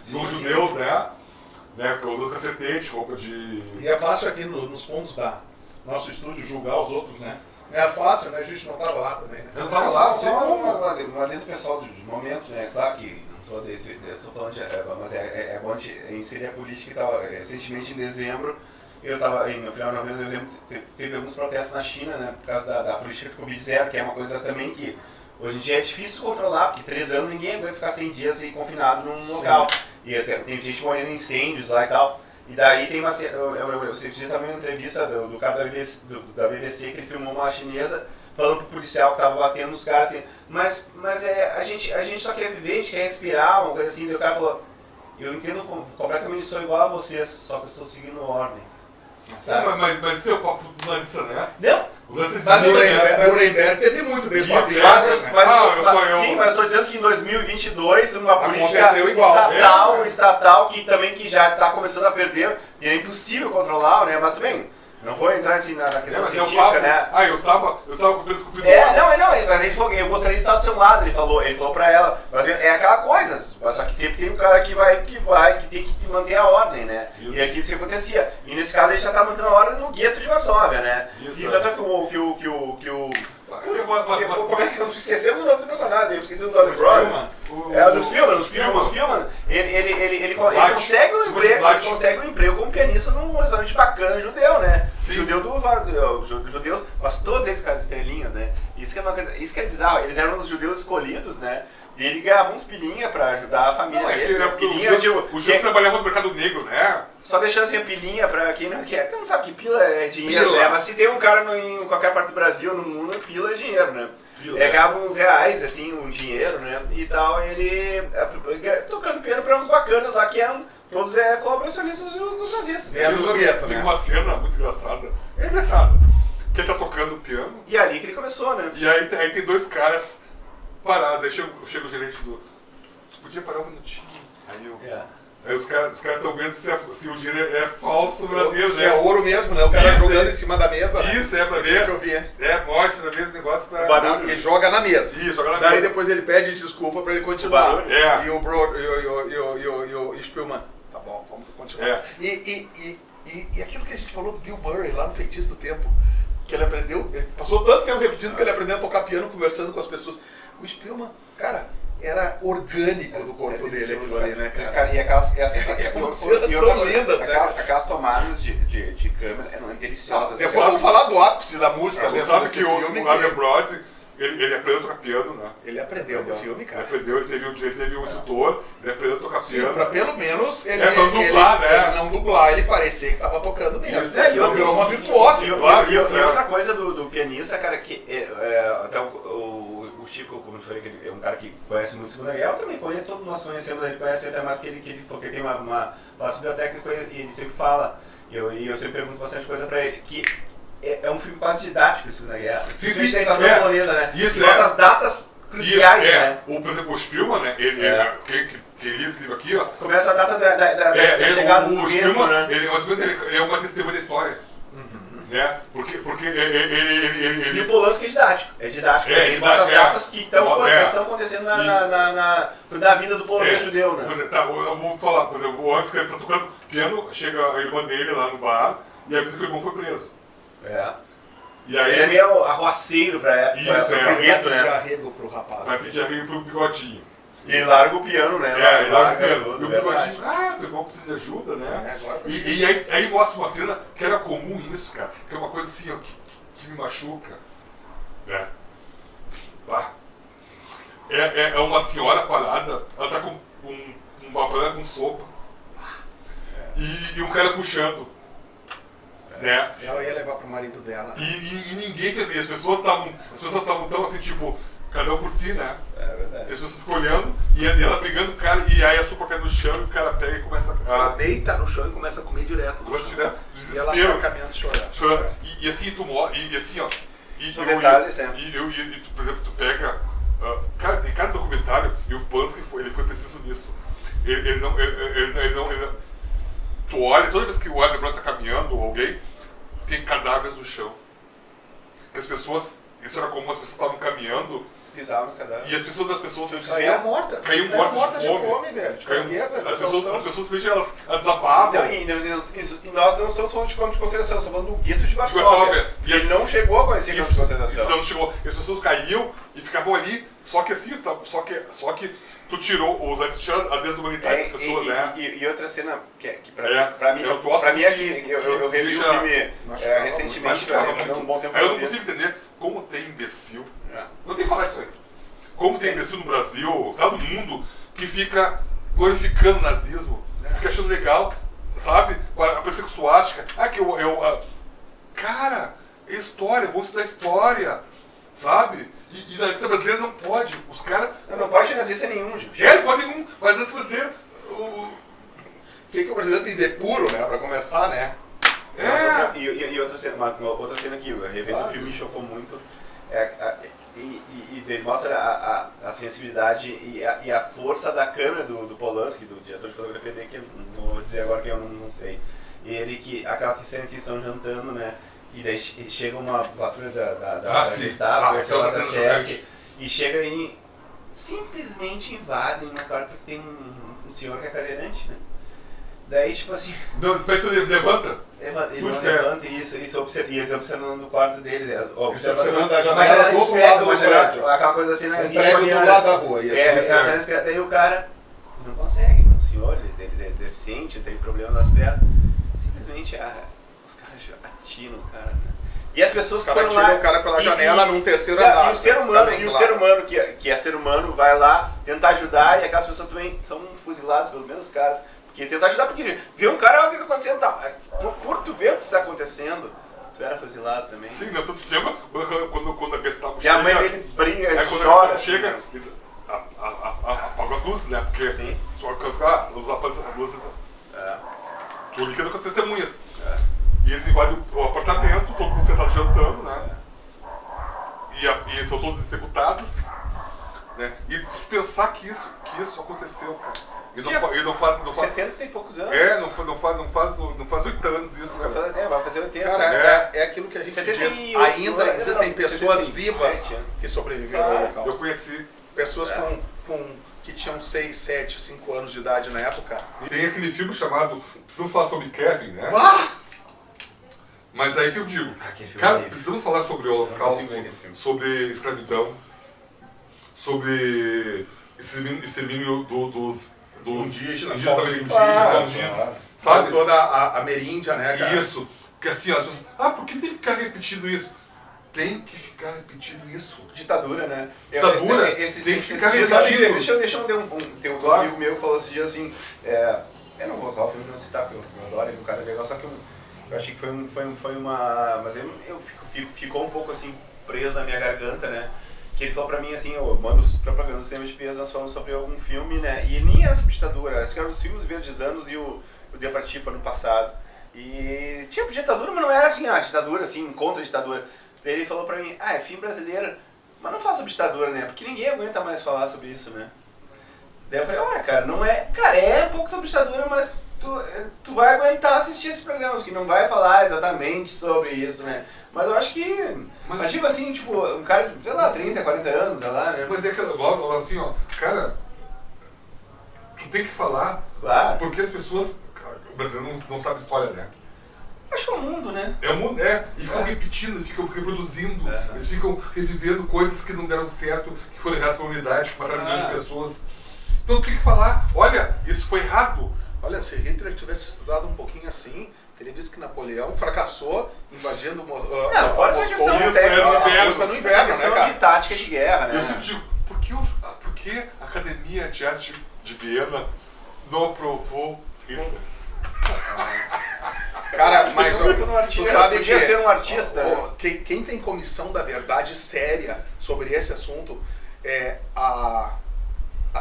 judeus, né? Usando cacetete, roupa de... E é fácil aqui nos fundos da nosso estúdio julgar os outros, né? É fácil, né? A gente não tava lá também, né? Eu não tava lá, só uma dentro pessoal do momento, né? Claro que não estou falando mas é bom de inserir a política e tal. Recentemente, em dezembro, no final de novembro, teve alguns protestos na China, né? Por causa da política de Covid-0, que é uma coisa também que hoje em dia é difícil controlar, porque 3 anos ninguém aguenta ficar 100 dias confinado num local. E tem gente morrendo em incêndios lá e tal. E daí tem uma cena, você já também uma entrevista do cara da BBC que ele filmou uma chinesa falando pro policial que tava batendo nos caras assim, mas a gente só quer viver, a gente quer respirar, uma coisa assim. E o cara falou, eu entendo completamente, sou igual a vocês, só que eu estou seguindo ordens. Mas esse é o papo do nazista, né? Não. Mas o Nuremberg teve muito desse papinho. Sim, mas estou dizendo que em 2022 uma política estatal que já está começando a perder, e é impossível controlar, né? Mas bem, não vou entrar assim na questão científica, né? Eu estava cumprindo mas ele falou, eu gostaria de estar ao seu lado, ele falou pra ela, é aquela coisa, só que tem um cara que tem que manter a ordem, né? Isso. E aqui isso que acontecia. E nesse caso a gente já tá mantendo a ordem no gueto de Varsóvia, né? Isso, e tanto é que como é que eu esquecemos o nome do personagem? Eu esqueci o nome do Brown. É o do Spielman. Ele consegue um emprego como pianista num restaurante bacana judeu, né? Sim. Judeus, mas todos eles com as estrelinhas, né? Isso que é bizarro. Eles eram os judeus escolhidos, né? E ele ganhava uns pilinha pra ajudar a família dele. Os judeus trabalhavam no mercado negro, né? Só deixando assim a pilinha pra quem não quer. Tu não sabe que pila é dinheiro, né? Mas se tem um cara em qualquer parte do Brasil, no mundo, pila é dinheiro, né? Ganhava uns reais, assim, um dinheiro, né? E tal, ele tocando piano pra uns bacanas lá que eram todos colaboracionistas dos nazistas. Tem uma cena muito engraçada. É engraçada. Que ele tá tocando piano. E ali que ele começou, né? E aí tem 2 caras parados. Aí chega o gerente do... Tu podia parar um minutinho? Aí eu... Aí os caras estão vendo se o dinheiro é falso, verdadeiro, se é ouro mesmo, né? O cara jogando em cima da mesa, né? Isso, é pra ver. Que eu vi. Morte pra ver esse negócio pra... Barulho. Ele joga na mesa. Isso, joga na Daí mesa. depois ele pede desculpa pra ele continuar. É. E o Spielman, tá bom, vamos continuar. É. E aquilo que a gente falou do Bill Murray lá no Feitiço do Tempo, que ele aprendeu, ele passou tanto tempo repetindo que ele aprendeu a tocar piano conversando com as pessoas. O Spielman, cara, era orgânico do corpo dele aquilo ali, né, cara? E aquelas cenas tão lindas, né? Aquelas tomadas de câmera eram deliciosas. Vamos falar do ápice da música dentro sabe desse que filme. o Adrian Brody, ele aprendeu a tocar piano, né? Ele aprendeu no filme, cara. Ele teve um instrutor, ele aprendeu a tocar piano. Sim, pra pelo menos ele não dublar, né? Ele não dublar, ele parecia que tava tocando mesmo. Isso, Ele virou uma virtuosa. E outra coisa do pianista, cara, que até o Chico, como eu falei, que ele é um cara que conhece muito a Segunda Guerra, eu também conheço, todos nós conhecemos, ele conhece até mais porque ele tem uma biblioteca e ele sempre fala, e eu sempre pergunto bastante coisa pra ele, que é um filme quase didático de Segunda Guerra. Sim, a invasão polonesa, né? Isso, nossas datas cruciais, né? Por exemplo, o Spielman, né? Que li esse livro aqui, ó. Começa a data da chegada do Spielman, né? ele é uma testemunha da história. Né? Porque E o Polanski é didático. Ele mostra as datas que estão acontecendo na vida do polonês judeu, né? Eu vou falar, por exemplo, antes que ele tá tocando piano, chega a irmã dele lá no bar e avisa que o irmão foi preso. E aí, ele é meio arruaceiro pra época. Isso, Vai pedir arrego pro rapaz. Vai pedir arrego pro bigodinho. E ele larga o piano, né? Ele larga o piano. Tudo, E o bigodinho, teu irmão precisa de ajuda, né? Agora E aí mostra uma cena que era comum isso, cara. Que é uma coisa assim, ó, que me machuca. Né? É uma senhora parada, ela tá com uma panela com sopa. E um cara puxando. Né? Ela ia levar pro marido dela. E ninguém fez isso. As pessoas estavam tão assim, tipo, cada um por si, né? É verdade. As pessoas ficam olhando e ela pegando o cara, e aí a sopa cai no chão e o cara pega e começa a. Ela deita no chão e começa a comer direto. Desespero. E ela sai caminhando chorando. E assim, tu morre, e assim, ó. São detalhes sempre. E por exemplo, tu pega. Cara, tem cada documentário, e o Polanski ele foi preciso nisso. Ele não. Tu olha, toda vez que o Adrian Brody tá caminhando, ou alguém, tem cadáveres no chão. Que as pessoas. Isso era comum, as pessoas estavam caminhando. Pisavam no cadáver. E as pessoas caíam mortas. Caíam mortas de fome, velho. As pessoas elas desabavam. E nós não estamos falando de campo de concentração, estamos falando do gueto de Varsóvia. E ele não chegou a conhecer campo de concentração. Não chegou. E as pessoas caíam e ficavam ali, só que assim, só que tu tirou a desumanitária das pessoas, né? E outra cena que pra mim é que eu revi o filme recentemente, um bom tempo. Eu não consigo entender como tem imbecil. Não tem que falar isso aí. Como tem imbecil no Brasil, sabe, no mundo, que fica glorificando o nazismo, fica achando legal, sabe? A perseguição suástica. Cara, é história, vou estudar história, sabe? E nazista brasileiro não pode. Os caras. Não pode nazista nenhum, gente. Não pode nenhum, mas nazista brasileiro. O que o brasileiro tem de puro, né? Pra começar, né? E outra cena que eu revendo o filme me chocou muito. E mostra a sensibilidade e a força da câmera do Polanski, do diretor de fotografia dele, que eu não vou dizer agora que eu não sei. E ele aquela cena que eles estão jantando, né? E daí chega uma patrulha da Gestapo, da CS, e chega e simplesmente invadem no quarto porque tem um senhor que é cadeirante, né? Daí, tipo assim... Ele levanta? Ele não levanta e eles observando o quarto dele. Observando a janela do outro lado do prédio. Aquela coisa assim, né? Do lado da rua. Daí o cara não consegue, o senhor, ele é deficiente, ele tem problema nas pernas. Simplesmente os caras atiram o cara, né? E as pessoas que foram lá... o cara pela janela num terceiro andar. E o ser humano, que é ser humano, vai lá tentar ajudar e aquelas pessoas também são fuziladas pelos mesmos caras. Que tentar ajudar, porque vê um cara, olha o que está acontecendo, tá? Por tu ver o que está acontecendo, tu era fuzilado também. Sim, não, tu te lembra quando a Gestapo chega... E a mãe dele brinca, quando chora. A chega, eles apagam as luzes, né? Porque só as luzes... Tu liga com as testemunhas. E eles invadem o apartamento, todo mundo sentado jantando, né? E são todos executados. Né? E pensar que isso aconteceu, cara. E não faz 60 e poucos anos. Não faz 8 anos isso, cara. Vai fazer 80. Cara, é aquilo que a gente 78, diz. Ainda existem pessoas 77, vivas que sobreviveram ao Holocausto. Eu conheci. Pessoas que tinham 6, 7, 5 anos de idade na época. Tem aquele filme chamado Precisamos Falar sobre Kevin, né? Mas aí que eu digo, cara, precisamos falar sobre o Holocausto, sobre escravidão, sobre extermínio dos Indígenas, sabe? Toda a ameríndia, né, cara? Isso. Que assim, as pessoas, por que tem que ficar repetindo isso? Tem que ficar repetindo isso. Ditadura, né? Ditadura? Tem que ficar repetindo. Deixa eu ter um amigo meu que falou esse dia assim, eu não vou colocar o filme, não citar, porque eu adoro, ele é um cara legal, só que eu achei que foi uma... Mas ficou um pouco assim, preso na minha garganta, né? Que ele falou pra mim assim, eu mando os propagandas do cinema de peso, nós falamos sobre algum filme, né? E nem era sobre ditadura, acho que eram os filmes Verdes Anos e o Dia pra Ti, foi no passado. E tinha ditadura, mas não era assim, ditadura, assim, contra a ditadura. Daí ele falou pra mim, é filme brasileiro, mas não fala sobre ditadura, né? Porque ninguém aguenta mais falar sobre isso, né? Daí eu falei, olha, cara, não é... Cara, é um pouco sobre ditadura, mas tu vai aguentar assistir esses programas, que não vai falar exatamente sobre isso, né? Mas eu acho que... Mas tipo assim, tipo, um cara de, sei lá, 30, 40 anos, sei lá, né? Mas é que logo assim, ó, cara, tu tem que falar, Claro. porque as pessoas, o brasileiro não sabe história, né? Acho que é o mundo, né? É o mundo, e ficam repetindo, ficam reproduzindo, É. eles ficam revivendo coisas que não deram certo, que foram erradas para a humanidade, que mataram milhões de pessoas. Então tem que falar, olha, isso foi errado. Olha, se Hitler tivesse estudado um pouquinho assim, teria visto que Napoleão fracassou invadindo fora essa questão Isso, técnica, é no Rússia no essa inverno, né, questão cara? de tática de guerra, Eu né? sempre digo, por que a Academia de Arte de Viena não aprovou Hitler? Cara, mas tu sabe podia que ser um artista. quem tem comissão da verdade séria sobre esse assunto é a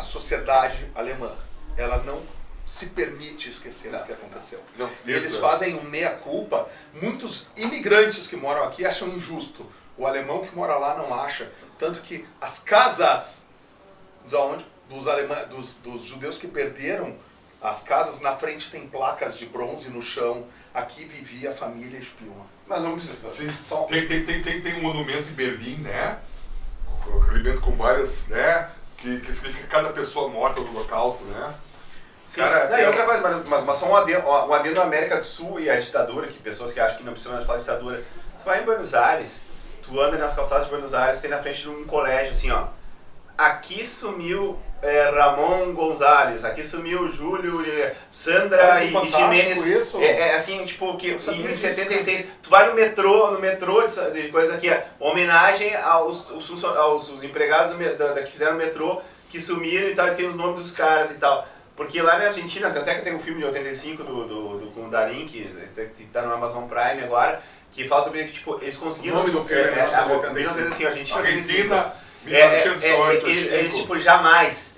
sociedade alemã. Ela não se permite esquecer o que aconteceu. Não, Eles fazem um meia-culpa. Muitos imigrantes que moram aqui acham injusto. O alemão que mora lá não acha. Tanto que as casas dos judeus que perderam as casas, na frente tem placas de bronze no chão. Aqui vivia a família Spielmann. Mas não precisa. Sim, tem um monumento em Berlim, né? Um monumento com várias, né? Que significa cada pessoa morta do Holocausto, né? Cara, e outra coisa, mas só um adendo à América do Sul e à ditadura, que pessoas que acham que não precisam mais falar de ditadura. Tu vai em Buenos Aires, tu anda nas calçadas de Buenos Aires, tem na frente de um colégio assim, ó. Aqui sumiu Ramon Gonzalez, aqui sumiu Júlio, Sandra e Jimenez. Assim, tipo, que em 76, tu vai no metrô de coisa aqui, homenagem aos empregados que fizeram o metrô, que sumiram e tal, e tem os nomes dos caras e tal. Porque lá na Argentina, até que tem um filme de 85 com o Darín, que tá no Amazon Prime agora, que fala sobre que, tipo, eles conseguiram... O nome do filme é 1985. Assim, Argentina, Eles tipo, jamais,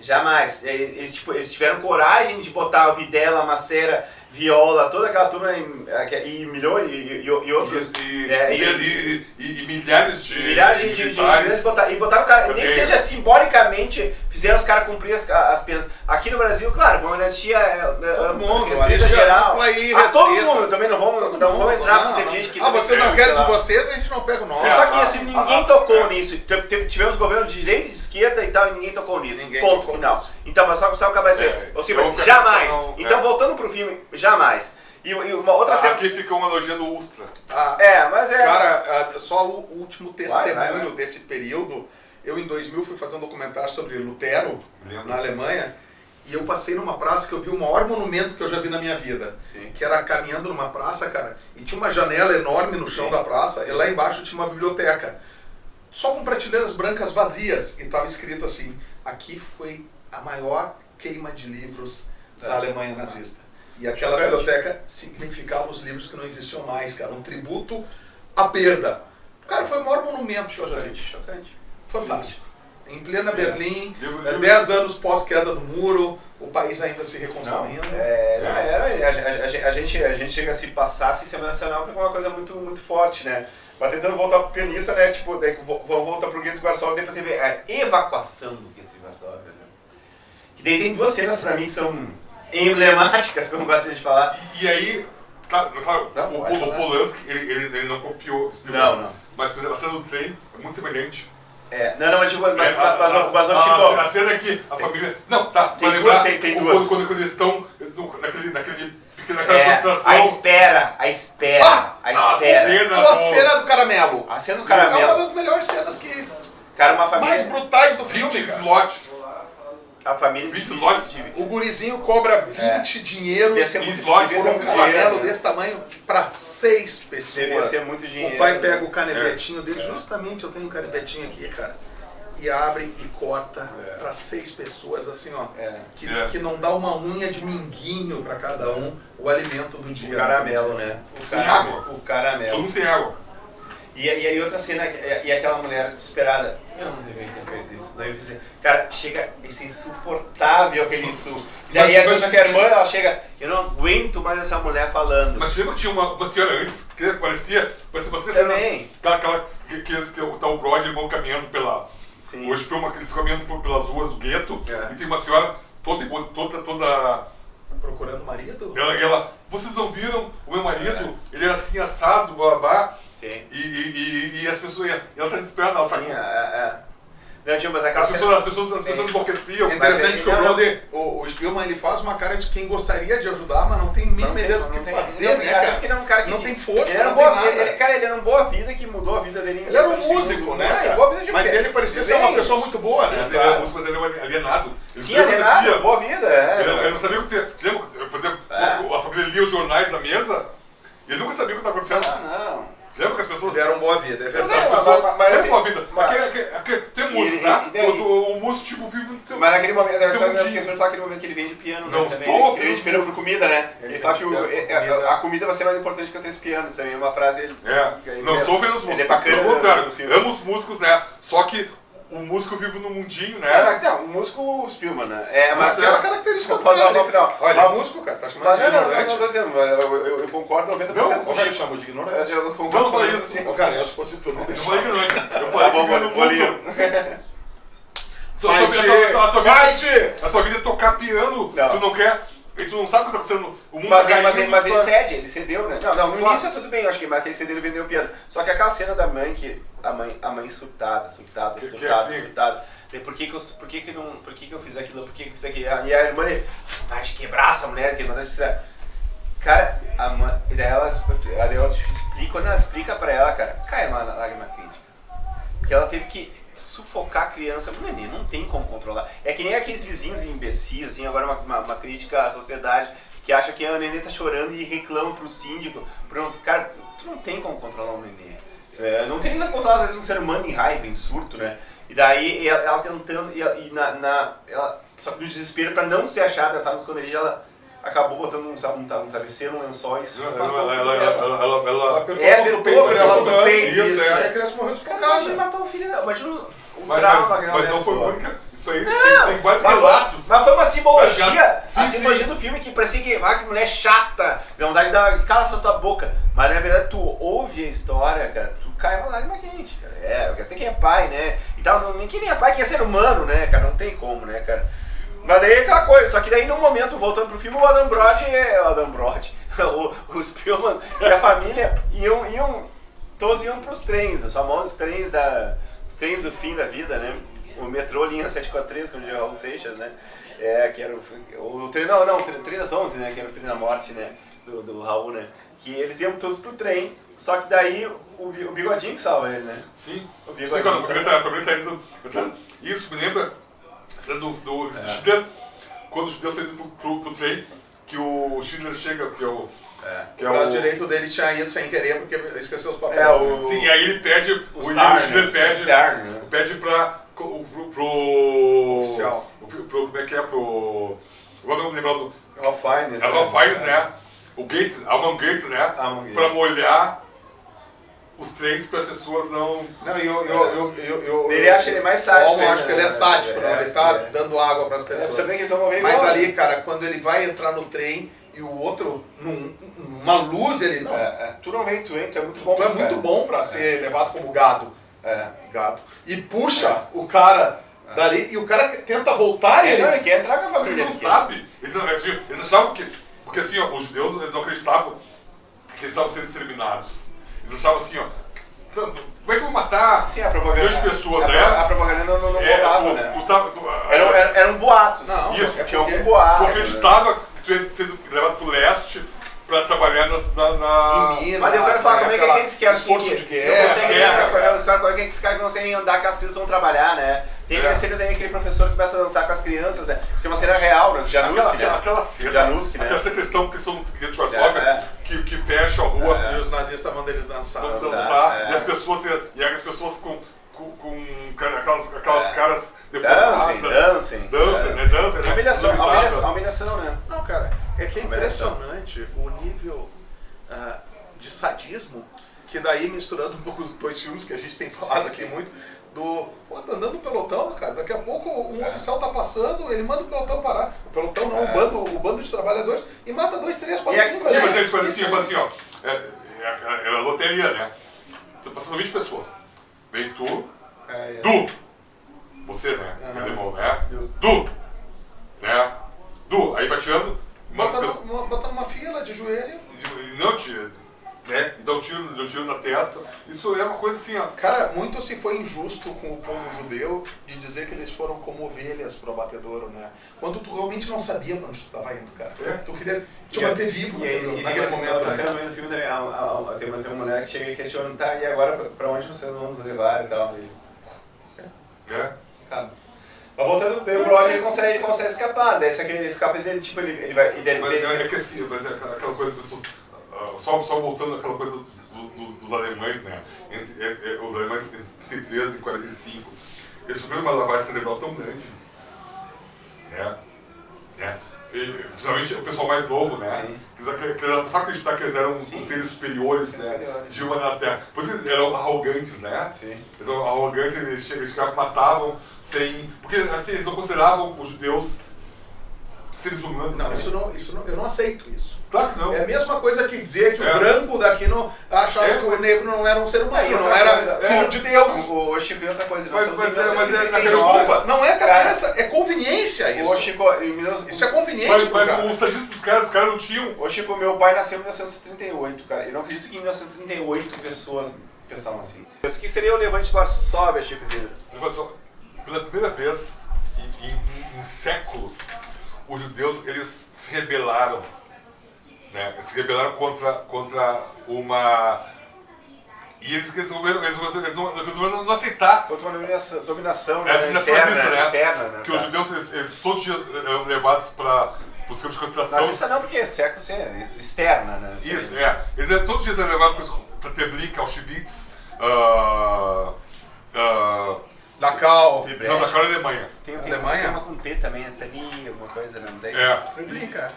eles tiveram coragem de botar o Videla, Macera, Viola, toda aquela turma e milhões e outros e milhares de militares botaram o cara, nem que seja simbolicamente, fizeram os caras cumprir as penas. Aqui no Brasil, claro, uma anistia todo mundo, restrita geral. Todo restrita. mundo, também não vamos entrar, porque tem gente que... vocês não querem de vocês, a gente não pega o nome. Só que assim, ninguém tocou nisso. Tivemos governo de direita e de esquerda e tal, e ninguém tocou nisso. Ponto final. Então, mas só acaba de ser. Ou seja, jamais. Então, voltando pro filme, jamais. E uma outra cena. Aqui fica uma elogiando o Ustra. Mas é. Cara, só o último testemunho desse período. Eu, em 2000, fui fazer um documentário sobre Lutero, na Alemanha. E eu passei numa praça que eu vi o maior monumento que eu já vi na minha vida. Sim. Que era caminhando numa praça, cara, e tinha uma janela enorme no chão da praça, e lá embaixo tinha uma biblioteca. Só com prateleiras brancas vazias. E estava escrito assim, aqui foi a maior queima de livros da Alemanha nazista. E aquela biblioteca significava os livros que não existiam mais, cara. Um tributo à perda. Cara, foi o maior monumento que eu já vi. Chocante. Fantástico. Em plena Berlim, 10 anos pós-queda do muro, o país ainda se reconstruindo. A gente chega a se passar assim, Semana Nacional porque é uma coisa muito, muito forte, né? Mas tentando voltar pro pianista, né? Tipo, daí vamos voltar pro Gueto de Varsóvia e depois você vê a evacuação do Gueto de Varsóvia, né? Que daí tem duas cenas pra mim que são emblemáticas, como eu gosto de falar. E aí, claro, o Polanski, ele não copiou Spielberg. Não. Mas, por exemplo, a cena do trem é muito semelhante. Não, mas o Chico... A cena é que a família... Não, tá, Tem pra duas, lembrar, tem duas. quando eles estão naquela concentração... A espera. A cena do caramelo. A cena do É caramelo. uma das melhores cenas que... Cara, uma família... mais brutais do 20 filme, cara. slots. A família... 20 slots. O gurizinho cobra 20 dinheiros Devia ser muito slots devia por ser um muito caramelo dinheiro. desse tamanho pra 6 pessoas. Devia ser muito dinheiro. O pai pega o canivetinho dele, justamente eu tenho um canivetinho aqui, cara, e abre e corta pra 6 pessoas, assim, ó. Que não dá uma unha de minguinho pra cada um, o alimento do dia. O caramelo, né? Sem água. O caramelo. Todo mundo sem água. E aí outra cena, e aquela mulher desesperada, eu não deveria ter feito isso. Daí eu fiz, cara, chega esse insuportável aquele insulto. E daí a irmã, ela chega, eu não aguento mais essa mulher falando. Mas lembra que tinha uma senhora antes, que parecia você Também. que tá o Brody e o irmão caminhando pela... Sim. Hoje tem eles caminhando pelas ruas do gueto, e tem uma senhora toda Procurando o marido? ela, vocês não viram o meu marido? Ele era assim assado, babá. Sim. E as pessoas, ela tá desesperada, ela tá Sim, Não, tio, mas aquela as pessoas enlouqueciam. É interessante que o não. Brody, o Spielman, ele faz uma cara de quem gostaria de ajudar, mas não tem mínima ideia do que fazer, né, cara? Porque ele era um cara que não tem força, ele era não tem boa, nada. ele era um boa vida que mudou a vida dele. Ele era um músico, né, cara? Boa vida de Mas pé. ele parecia ser uma pessoa muito boa, Mas né? ele era músico, mas ele era alienado. Ele Sim, não sabia o que alienado, acontecia. boa vida, Ele não sabia o que acontecia. Lembra, por exemplo, a família lia os jornais na mesa e ele nunca sabia o que estava acontecendo. Não. Lembra que as pessoas... Ele era um boa vida, é verdade. As pessoas... mas é ele- boa vida. mas- Tem músico, tá? e daí? O músico, tipo, vive no seu... Mas naquele momento, seu você não mundinho. esqueceu de falar aquele momento que ele vende piano, Não, né? Também. estou Ele vende piano por comida, né? Ele fala que a comida vai ser mais importante que eu ter esse piano. Isso também é uma frase... Não estou vendo os Ele é músicos. bacana Pelo contrário, do filme. amo os músicos, né? Só que o músico vive no mundinho, né? Não, o músico Spielman, né? Mas é uma característica do Pode cara. falar no final. Olha, músico, cara, tá chamando Mas de não ignorante. tô dizendo, mas eu concordo 90% Não, com O cara o chamou de ignorante. Eu Não, concordo falei com isso. Ô, cara, eu se fosse tu, não Eu deixava. falei que não, eu falei que vive no mundo. A tua vida é tocar piano, Não. tu não quer, e tu não sabe o que tá acontecendo. O mundo Mas tá ele caindo, cede, ele cedeu, né? Não, no Claro. início tudo bem, eu acho que mas aquele cedeu ele vendeu o piano. Só que aquela cena da mãe, que a mãe surtada. E por que que eu fiz aquilo, por que eu fiz aquilo? E a irmã, vontade de quebrar essa mulher, que vontade de distrair. Cara, a mãe, e daí ela explica, quando ela explica pra ela, cara, cai uma lágrima crítica. Porque ela teve que sufocar a criança, neném, não tem como controlar. É que nem aqueles vizinhos imbecis, assim, agora uma crítica à sociedade, que acha que a neném tá chorando e reclama pro síndico. Cara, tu não tem como controlar um neném. Não tem nem como controlar, às vezes, um ser humano em raiva, em surto, né? E daí ela tentando, ela, só que no desespero pra não ser achada, ela tava no esconderijo, ela acabou botando um travesseiro, um lençol e isso. Ela Apertou o peito dela no peito, isso, isso, e né? a criança morreu Cara, sufocada. imagina matar o filho dela, imagina o Mas trauma. não foi a única. Isso aí Não, tem vários mas relatos. foi uma simbologia, Sim, a simbologia do filme que parecia que mulher chata, dá vontade de dar, cala essa tua boca. Mas na verdade tu ouve a história, cara, tu cai uma lágrima quente, cara. Até quem é pai, né? E tal, nem quem nem é pai, quem é ser humano, né, cara? Não tem como, né, cara? Mas daí é aquela coisa, só que daí no momento, voltando pro filme, o Adam Brody, o Spielman e a família todos iam pros trens, os famosos trens os trens do fim da vida, né? O metrô linha 743, como diria o Raul Seixas, né? Que era o trem, o trem das 11, né? Que era o trem da morte, né? Do Raul, né? Que eles iam todos pro trem, só que daí o Bigodinho que salva ele, né? Sim. O Sim, Bigodinho. quando a família tá indo. Isso me lembra a cena do Schindler, quando o judeu saindo pro trem, que o Schindler chega, que é o. O braço direito dele tinha ido sem querer porque esqueceu os papéis. Sim, e aí ele pede, o Schindler pede pro oficial. Como é que é? Agora não me lembro do. Ralph Fiennes, Ralph Fiennes, né? O Gates, Alman Gates, né? Pra molhar os trens para as pessoas não. Não, Ele acha ele mais sádico. Eu acho que ele é sádico, né? Ele tá dando água para as Você pessoas. vê que eles vão morrer Mas igual. ali, cara, quando ele vai entrar no trem e o outro, numa luz, ele não. Tu não vem, tu é muito bom. Tu é muito bom pra ser levado como gado. Gado. E puxa o cara Dali, e o cara tenta voltar, Ele quer entrar com a família. Ele não sabe. Eles achavam que... Porque assim, ó, os judeus, eles não acreditavam que eles estavam sendo exterminados. Eles achavam assim, ó... Como é que eu vou matar Sim, a propaganda, milhões de pessoas, né? A propaganda não rolava, né? Eram boatos. Não, isso, tinha algum boato. Tu acreditava que tu ia ser levado pro leste pra trabalhar em Minas. Mas eu quero falar, como é que eles querem esforço de guerra. Os caras que não conseguem andar, que as crianças vão trabalhar, né? Tem aquele cena também, aquele professor que começa a dançar com as crianças, né? Isso que é uma cena real, né? Januski, né? Aquela cena, Januski, né? aquela questão que são de Varsóvia, que fecha a rua. E os nazistas mandam eles dançar. E as pessoas com aquelas caras deformadas. Dancing, né? Humilhação, né? Não, cara, é que é impressionante o nível de sadismo, que daí misturando um pouco os dois filmes que a gente tem falado aqui muito, tá andando no pelotão, cara, daqui a pouco um oficial tá passando, ele manda o pelotão parar. O pelotão não, o bando de trabalhadores, e mata 2, 3, 4, 5. Sim, mas eles fazem assim, ó, é a loteria, né? Você passando 20 pessoas. Vem tu, você, né? Alemão, né? Né? Aí vai tirando. Bota numa fila de joelho. Não tira, né? Dá um tiro na testa. Isso é uma coisa assim, ó. Cara, muito se foi injusto com o povo judeu de dizer que eles foram como ovelhas pro abatedouro, né? Quando tu realmente não sabia pra onde tu tava indo, cara. Tu queria te manter vivo naquele momento. No filme tem uma mulher que chega e questiona, tá, e agora pra onde vocês vão nos levar e tal. Mas voltando, o Brody ele consegue escapar, daí ele escapa dele, tipo, ele vai... É que assim, mas é aquela coisa das pessoas... Só voltando àquela coisa dos alemães, né? Os alemães entre 13 e 45, eles sofreram uma lavagem cerebral tão grande, né? E, principalmente o pessoal mais novo, né? Sim. Eles só acreditar que eles eram os seres superiores, né? De uma na Terra. Por isso eles eram arrogantes, né? Sim. Eles eram arrogantes, eles chegavam, matavam, sem... Porque assim, eles não consideravam os judeus seres humanos. Não, né? isso não, eu não aceito isso. Claro que não. É a mesma coisa que dizer que o branco daqui não achava que o negro não era um ser humano, não era filho de Deus. O Chico e outra coisa, desculpa, não é cabeça, é conveniência isso. O Chico, isso é conveniente. Mas o sadismo dos caras, os caras não tinham. Ô Chico, meu pai nasceu em 1938, cara. Eu não acredito que em 1938 pessoas pensavam assim. O que seria o levante de Varsóvia, Chico Zidro? Pela primeira vez em séculos, os judeus eles se rebelaram. Né? Eles se rebelaram contra uma... E eles resolveram não aceitar. Contra uma dominação, né? externa, né? Que os judeus, eles todos os dias eram levados para os campos de concentração. Nazista não, porque século é externa, né? Isso, Eles todos os dias eram levados para Treblinka, Auschwitz, Dachau. Não, Dachau é Alemanha. Tem uma com T também, Tani, alguma coisa, não tem? Treblinka.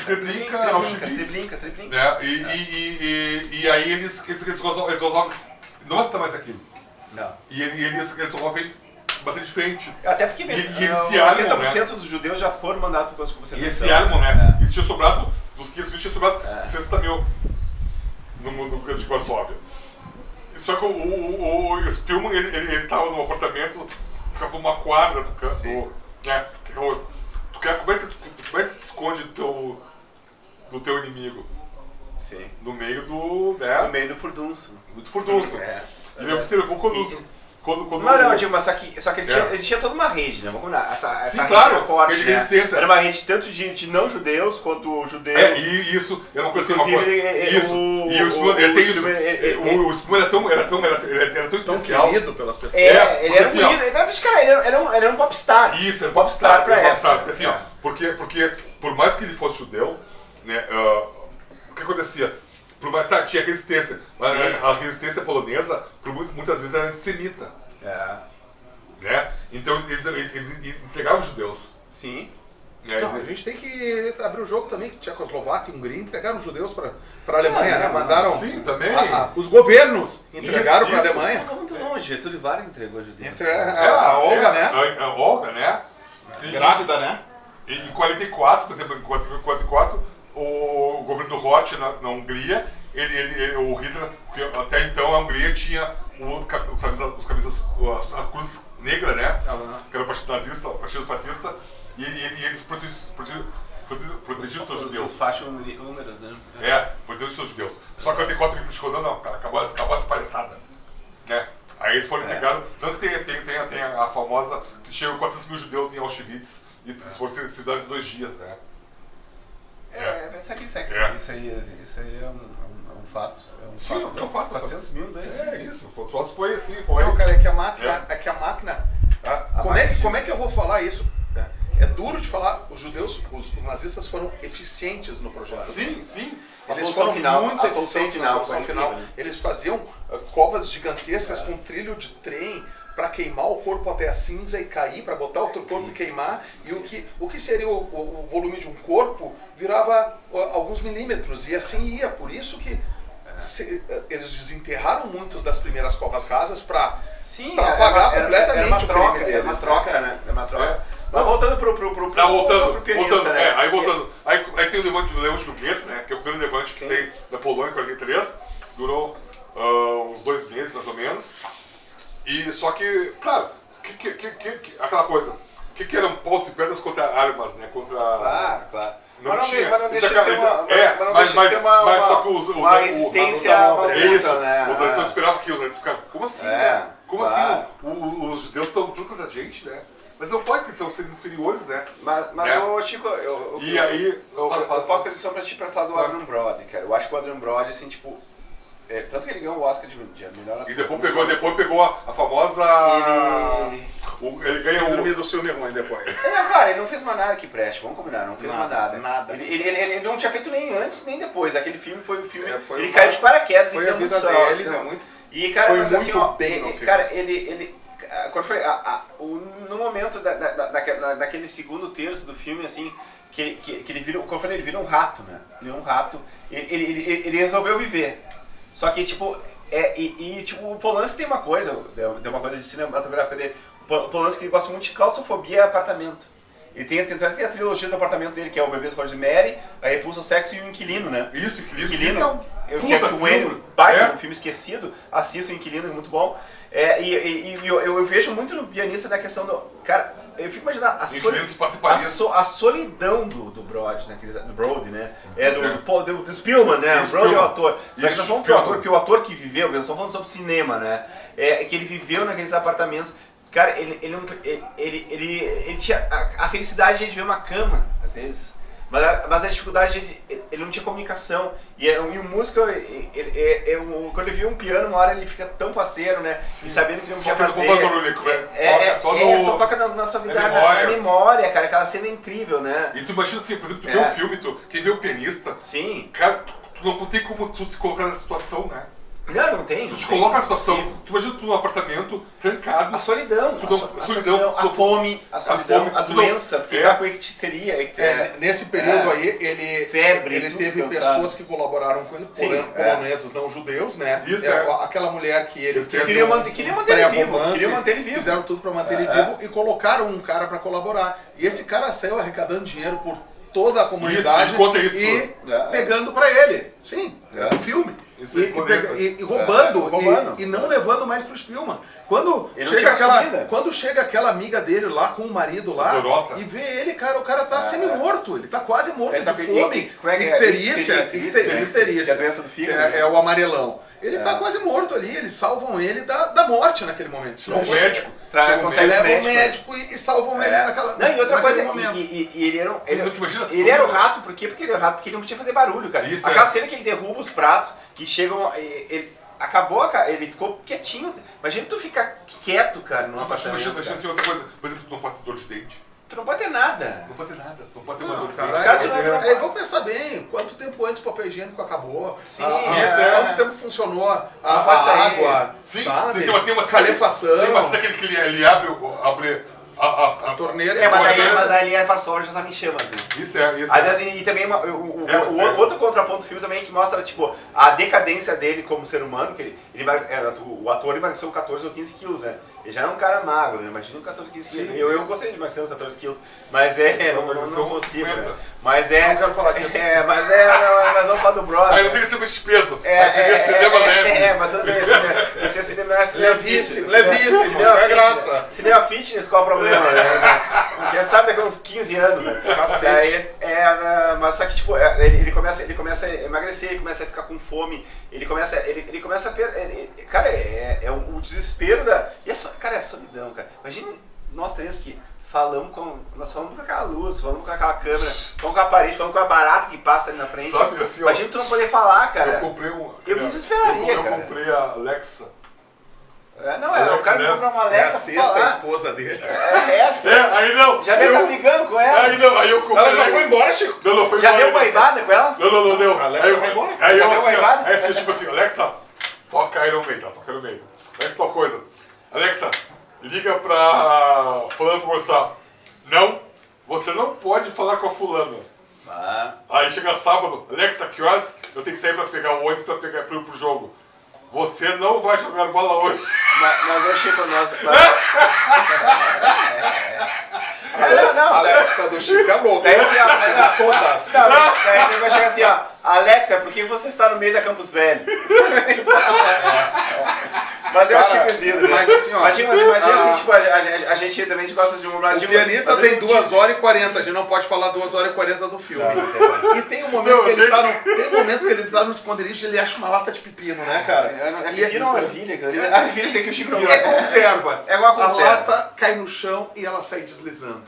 Treblinka, Auschwitz. Treblinka. Né? E aí eles resolvem não aceitar mais aquilo. Não. E eles resolvem bater de frente. Até porque eles se armam, 80% dos judeus já foram mandados para o E eles se armam, né? E tinha sobrado, dos 500 mil, tinha sobrado 60 mil no mundo de Varsóvia. Só que o Spielman, ele tava num apartamento, ficava numa quadra do campo, né? Como é que tu se esconde do teu inimigo? Sim. No meio do... Né? No meio do furdunço. Do furdunço. Ele observou quando Não, Diego, mas só que ele tinha toda uma rede, né? Vamos lá. Essa Sim, rede claro, era forte, rede de resistência. Era uma rede tanto de não-judeus quanto judeus. E isso é uma coisa Inclusive, o Spielman era tão especial. Querido pelas pessoas. Ele era um ídolo. Cara, ele era um popstar. Isso, era um popstar pra época. Assim, porque por mais que ele fosse judeu, né, o que acontecia? Tinha resistência, mas a resistência polonesa muitas vezes era antissemita. Né? Então eles entregavam os judeus. Sim. Então, a gente tem que abrir o jogo também, que Tchecoslováquia e Hungria entregaram os judeus para a Alemanha, né? Mandaram. Sim, também. Os governos entregaram para a Alemanha. Não, muito longe, Getúlio Vargas entregou os judeus. A Olga, né? A Olga, né? Grávida, né? Em 44, por exemplo, em 44, o governo do Hort na Hungria, o Hitler, porque até então a Hungria tinha as cruzes negras, né? que era o partido nazista, o partido fascista, e eles protegiam seus judeus. Os fachos-húngaros, né? Protegiam seus judeus. Só que o 84 me criticou, não, cara, acabou essa palhaçada. Né? Aí eles foram entregados, tanto que tem a famosa, que chegam 400 mil judeus em Auschwitz, e foram cidades em 2 dias, né? Isso aí é um fato. Sim, é um fato. 400 mil, isso. O troço foi assim, foi. Não, cara, é que a máquina. Como é que eu vou falar isso? É duro de falar, os judeus, os nazistas foram eficientes no projeto. Sim. Eles foram muito eficientes na solução final. Eles faziam covas gigantescas com trilho de trem para queimar o corpo até a cinza e cair, para botar outro corpo e queimar. E o que seria o volume de um corpo virava alguns milímetros, e assim ia. Por isso que eles desenterraram muitas das primeiras covas rasas para apagar completamente o crime deles. É uma troca, né? É uma troca. Mas voltando pro pianista, né? Aí tem o levante do gueto, né? Que é o primeiro levante que tem da Polônia em 43. Durou uns 2 meses, mais ou menos. E só que, claro, aquela coisa, que eram paus e pedras contra armas, né? Claro. Não tinha. Mas não deixa de ser uma resistência isso, né? Os nazistas esperavam aquilo, né? Eles ficaram, como assim, né? Como assim? Os judeus estão tudo contra a gente, né? Mas não pode, porque são seres inferiores, né? Mas ô Chico, eu posso pedir só pra te falar do Adrian Brody, cara. Eu acho que o Adrian Brody, assim, tipo... tanto que ele ganhou o Oscar de melhor... E depois pegou a famosa... Ele ganhou o síndrome do filme ruim depois. Cara, ele não fez mais nada que preste, vamos combinar, não fez mais nada. Ele não tinha feito nem antes, nem depois. Aquele filme foi o filme... ele caiu de paraquedas e deu muito sorte. Foi a vida dele, muito... E, cara, foi mas muito assim, ó, bem no filme. Cara, quando foi no momento daquele segundo terço do filme, assim, que ele vira, como eu falei, ele vira um rato, né? Ele é um rato, ele resolveu viver. Só que, tipo, tipo, o Polanski tem uma coisa de cinematográfica dele. O Polanski, ele gosta muito de claustrofobia e apartamento. Ele tem a trilogia do apartamento dele, que é o Bebês Rosemary, a Repulsa ao Sexo e o Inquilino, né? Isso, Inquilino. Que é com o Enio, um filme esquecido, assista o Inquilino, é muito bom. Eu vejo muito no pianista na questão do... Cara, eu fico imaginando a solidão do Brody, né? Do Brody, né? Do Spielman, né? O Brody é o ator. Nós estamos falando que o ator que viveu, nós estamos falando sobre cinema, né? Que ele viveu naqueles apartamentos. Cara, ele tinha a felicidade de ver uma cama, às vezes. Mas a dificuldade, ele não tinha comunicação. E o músico, quando ele viu um piano, uma hora ele fica tão faceiro, né? Sim. E sabendo que ele não podia fazer. Só toca na sua vida, na memória, cara. Aquela cena é incrível, né? E tu imagina assim, por exemplo, tu vê um filme, quem vê o pianista, sim. Cara, tu não tem como tu se colocar nessa situação, né? Não tem. Tu te coloca na situação, tu imagina tu num apartamento trancado. A solidão, a fome, a doença, porque tá com icteria. Nesse período aí, ele teve pessoas que colaboraram com ele, poloneses não judeus, né? Isso, aquela mulher que ele queria manter ele vivo. Fizeram tudo pra manter ele vivo e colocaram um cara pra colaborar. E esse cara saiu arrecadando dinheiro por toda a comunidade e pegando pra ele. Sim, do filme. E roubando, e não levando mais pro Spielman. Quando chega aquela amiga dele lá com o marido lá Dorota. E vê ele, cara, o cara tá semi-morto, ele tá quase morto de fome, icterícia, que é a doença do fígado. É o amarelão. Ele tá quase morto ali, eles salvam ele da morte naquele momento. Se não o médico. Leva o médico e salvam ele naquela. Não, e outra coisa, ele era o rato, por quê? Porque ele era o rato, porque ele não podia fazer barulho, cara. Aquela cena que ele derruba os pratos, que chegam. Acabou, cara, ele ficou quietinho. Imagina tu ficar quieto, cara, num apartamento. Imagina assim, outra coisa, por exemplo, tu não pode ter dor de dente. Tu não pode ter nada. Não pode ter nada, não pode ter uma dor de dente. É igual pensar bem, quanto tempo antes o papel higiênico acabou? Sim, quanto tempo funcionou a água? Sim, sabe? Tem uma calefação. Tem uma cena que ele abre a torneira. Mas ali a Farsol já tá me chamando, né? Isso é. E também outro contraponto do filme também que mostra, tipo, a decadência dele como ser humano, que o ator emagreceu 14 ou 15 quilos, né? Ele já era um cara magro, né? Imagina um 14 quilos. Eu gostei de emagrecer 14 quilos, mas não consigo, né? Mas não quero falar disso. Mas vamos falar do brother. Aí não tem que ser muito de peso. Mas seria cinema leve. Mas tudo bem, esse cinema é levíssimo, não é graça. Cinema fitness, qual é o problema, né? Quem sabe daqui a uns 15 anos, né? Mas só que, tipo, ele começa a emagrecer, ele começa a ficar com fome, ele começa a cara, o desespero da... Cara, é a solidão, cara. Imagina nós três que nós falamos com aquela luz, falamos com aquela câmera, falamos com a parede, falamos com a barata que passa ali na frente. Sabe, assim, imagina tu não poder falar, cara. Eu comprei Eu me desesperaria, cara. Eu comprei a Alexa. O cara né? comprou uma É a Alexa pra sexta falar. esposa dele. É a sexta. Aí não. Já deve estar brigando com ela. Aí eu comprei. Ela já foi embora, Chico? Não, foi Já embora. deu baibada com ela? Não deu. A Alexa vai embora. Aí Já eu deu assim, baibada? aí assim, tipo assim, Alexa, toca Iron Maiden, toca Iron Maiden. Alexa, tal coisa. Alexa, liga pra fulano pra conversar. Não, você não pode falar com a fulana. Aí chega sábado, Alexa, que horas eu tenho que sair pra pegar o ônibus pra ir pro jogo? Você não vai jogar bola hoje. Mas eu achei pra nós. A Alexa do Chico é louca. Daí assim, ó, Todas. daí eu achei assim, ó. Alexa, por que você está no meio da Campus Velho? Mas eu achei cozido, né? Mas assim, ó. Imagina assim, tipo, a gente também gosta de um O pianista tem 2 horas e 40, a gente não pode falar 2 horas e 40 do filme. E tem um momento que ele tá no esconderijo e ele acha uma lata de pepino, né, cara? E não é ervilha, cara. A ervilha tem que o Chico E é conserva. É igual A conserva. lata cai no chão e ela sai deslizando.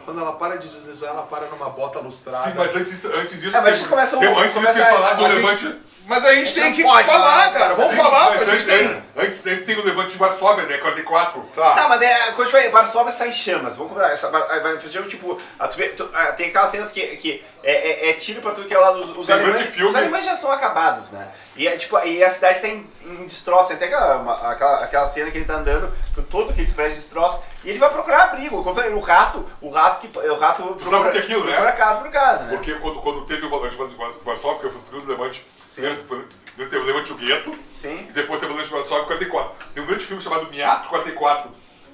Quando ela para de deslizar, ela para numa bota lustrada. Sim, mas antes disso... mas isso começa antes de você falar do Levante... Mas a gente tem que pode falar, cara. Vamos falar, mas a gente tem. Antes tem o Levante de Varsóvia, né? 44. Tá, mas quando eu falei, Varsóvia sai em chamas. Vamos combinar. Vai fazer tipo. Tem aquelas cenas que é tiro pra tudo que é lá dos Tem alemães. grande filme. Os alemães já são acabados, né? E a cidade tá em destroço. Tem até aquela cena que ele tá andando, que todo aqueles prédios destroçam. E ele vai procurar abrigo. Como eu falei, o rato Sabe o que é aquilo, né? Procura casa por casa, né? Porque quando teve o Levante de Varsóvia, que foi o segundo Levante, primeiro teve o Levante do Gueto, Sim. e depois teve o Levante de Varsóvia 44. Tem um grande filme chamado Miastro 44,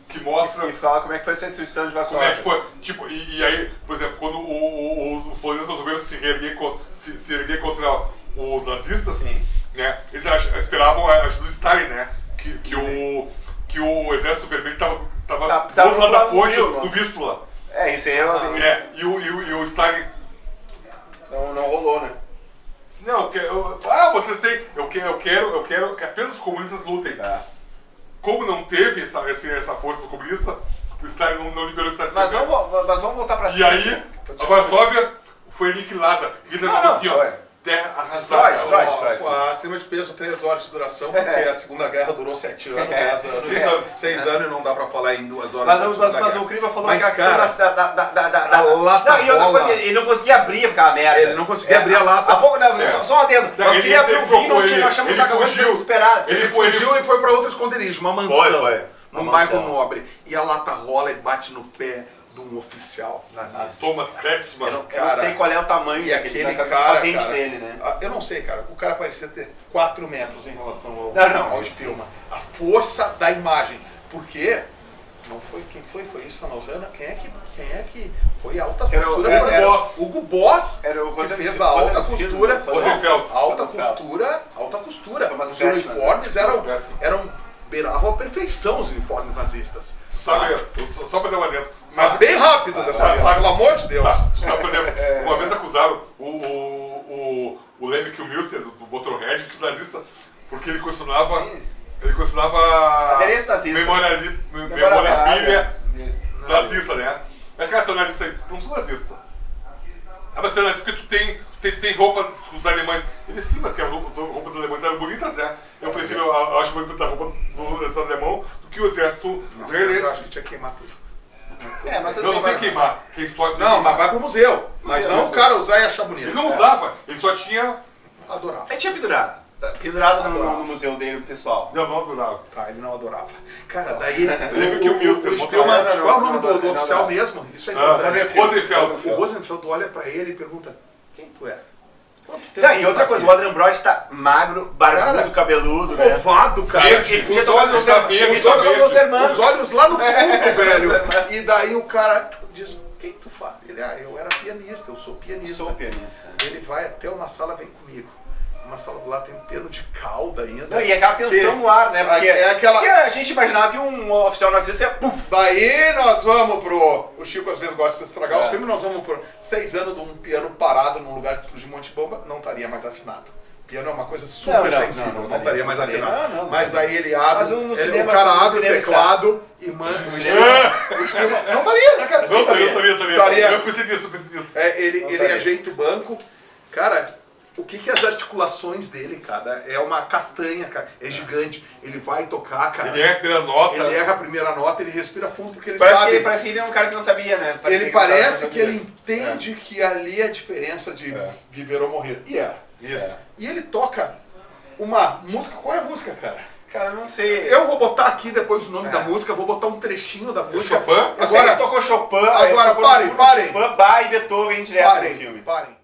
que mostra E fala como é que foi essa destruição de como Varsóvia. é que foi. Tipo, e aí, por exemplo, quando os florianos resolveram se erguer contra os nazistas, Sim. né, eles esperavam a ajuda do Stalin, né? Que o Exército Vermelho estava do outro lado da ponte, no Vístula. É, isso aí E o Stalin... não rolou, né? Não, vocês têm... Eu quero que apenas os comunistas lutem. Como não teve essa força comunista, o Stalin não liberou o Estado. Mas vamos voltar pra E cima. aí, a Varsóvia foi aniquilada. E Não, assim, ó, foi. terra Destrói. Acima de peso, 3 horas de duração, porque a Segunda Guerra durou 7 anos, 10 anos. 6 anos e não dá pra falar em 2 horas. Mas o Kriva falou Mas, que cara, da lata não, e outra rola. coisa, ele não conseguia abrir aquela merda. Ele não conseguia abrir a lata. Há pouco, só um adendo. Nós Ele queríamos abrir o vinho, não ele- nós achamos ele que acabamos fugiu. desesperados. Ele fugiu e foi pra outro esconderijo, uma mansão. Foi. Num Uma bairro mansão. nobre. E a lata rola e bate no pé de um oficial nazista. Thomas Kretschmann. Eu não sei qual é o tamanho E daquele aquele cara, patente cara, dele, né? Eu não sei, cara. O cara parecia ter 4 metros em relação ao, Não, ao Spillman. A força da imagem. Porque não foi quem foi? Foi isso, Sanalzana? Quem é que foi a alta Era costura? era Era Boss. Hugo Boss, Era o que Rosen- fez a alta Rosenfeld, costura. Rosenfeld. Alta costura. Thomas Os Kretschmann, uniformes Thomas Kretschmann. beiravam a perfeição os uniformes nazistas. Sabe, só pra dar uma dentro. Mas bem rápido dessa vez, pelo amor de Deus. Sabe, por exemplo, uma vez acusaram o Lemmy Kilmister, do Motorhead, de nazista, porque ele questionava... Sim. Ele questionava... Aderência nazista. Memorabilia nazista, né? Mas, cara, tu é nazista aí. Não sou nazista. Mas você é nazista porque tu tem roupa dos alemães. Ele sim, mas que as roupas alemãs eram bonitas, né? Eu prefiro, eu acho mais bonita a roupa do exército alemão do que o exército Eu israelense. acho que tinha que queimar tudo. Mas tudo Não, bem, não tem vai. que queimar. Que história Não, mas vai pro museu. Mas Museu. não o cara usar e achar bonito. ele não usava, ele só tinha... Adorava. Ele tinha pendurado. Pendurado Adorava. no museu dele, pessoal. Não adorava. Tá, ele não adorava. Cara, daí lembro que o Milster o botou Spillman, lá, não, qual é o nome não, do não, oficial não. mesmo? Isso aí. Rosenfeld. O Rosenfeld olha pra ele e pergunta, quem tu é? Quanto tempo Não, e tu outra tá coisa, aqui? o Adrian Brody tá magro, barbudo, Cara, cabeludo, né? Ovado, cara. Verde, podia os tocar olhos com da os- verde, os olhos verde. dos irmãos. Os olhos lá no fundo, velho. E daí o cara diz, quem tu faz? Ele, eu era pianista, eu sou pianista. Sou pianista. Ele vai até uma sala, vem comigo. uma sala do lado tem um piano de cauda ainda. Não, e aquela tensão no ar, né? Porque, porque a gente imaginava que um oficial nazista ia puf. Daí nós vamos o Chico às vezes gosta de estragar os filmes, nós vamos por 6 anos de um piano parado num lugar que explodiu um monte de bomba, não estaria mais afinado. Piano é uma coisa super sensível, não estaria mais afinado. Mas daí ele abre, o cara abre o teclado e manda. Não estaria, né, cara? Não estaria. Eu pensei nisso. Ele ajeita o banco. Cara, o que as articulações dele, cara? É uma castanha, cara. É gigante. Ele vai tocar, cara. Ele erra a primeira nota. Ele erra a primeira nota, ele respira fundo porque ele parece sabe. Parece que ele é um cara que não sabia, né? Parece que ele entende que ali é a diferença de viver ou morrer. E é. Isso. E ele toca uma música. Qual é a música, cara? Cara, eu não sei. Eu vou botar aqui depois o nome da música, vou botar um trechinho da música. Chopin? Agora ele tocou Chopin. Agora parem. Chopin, Bach e Beethoven direto no filme. Parem.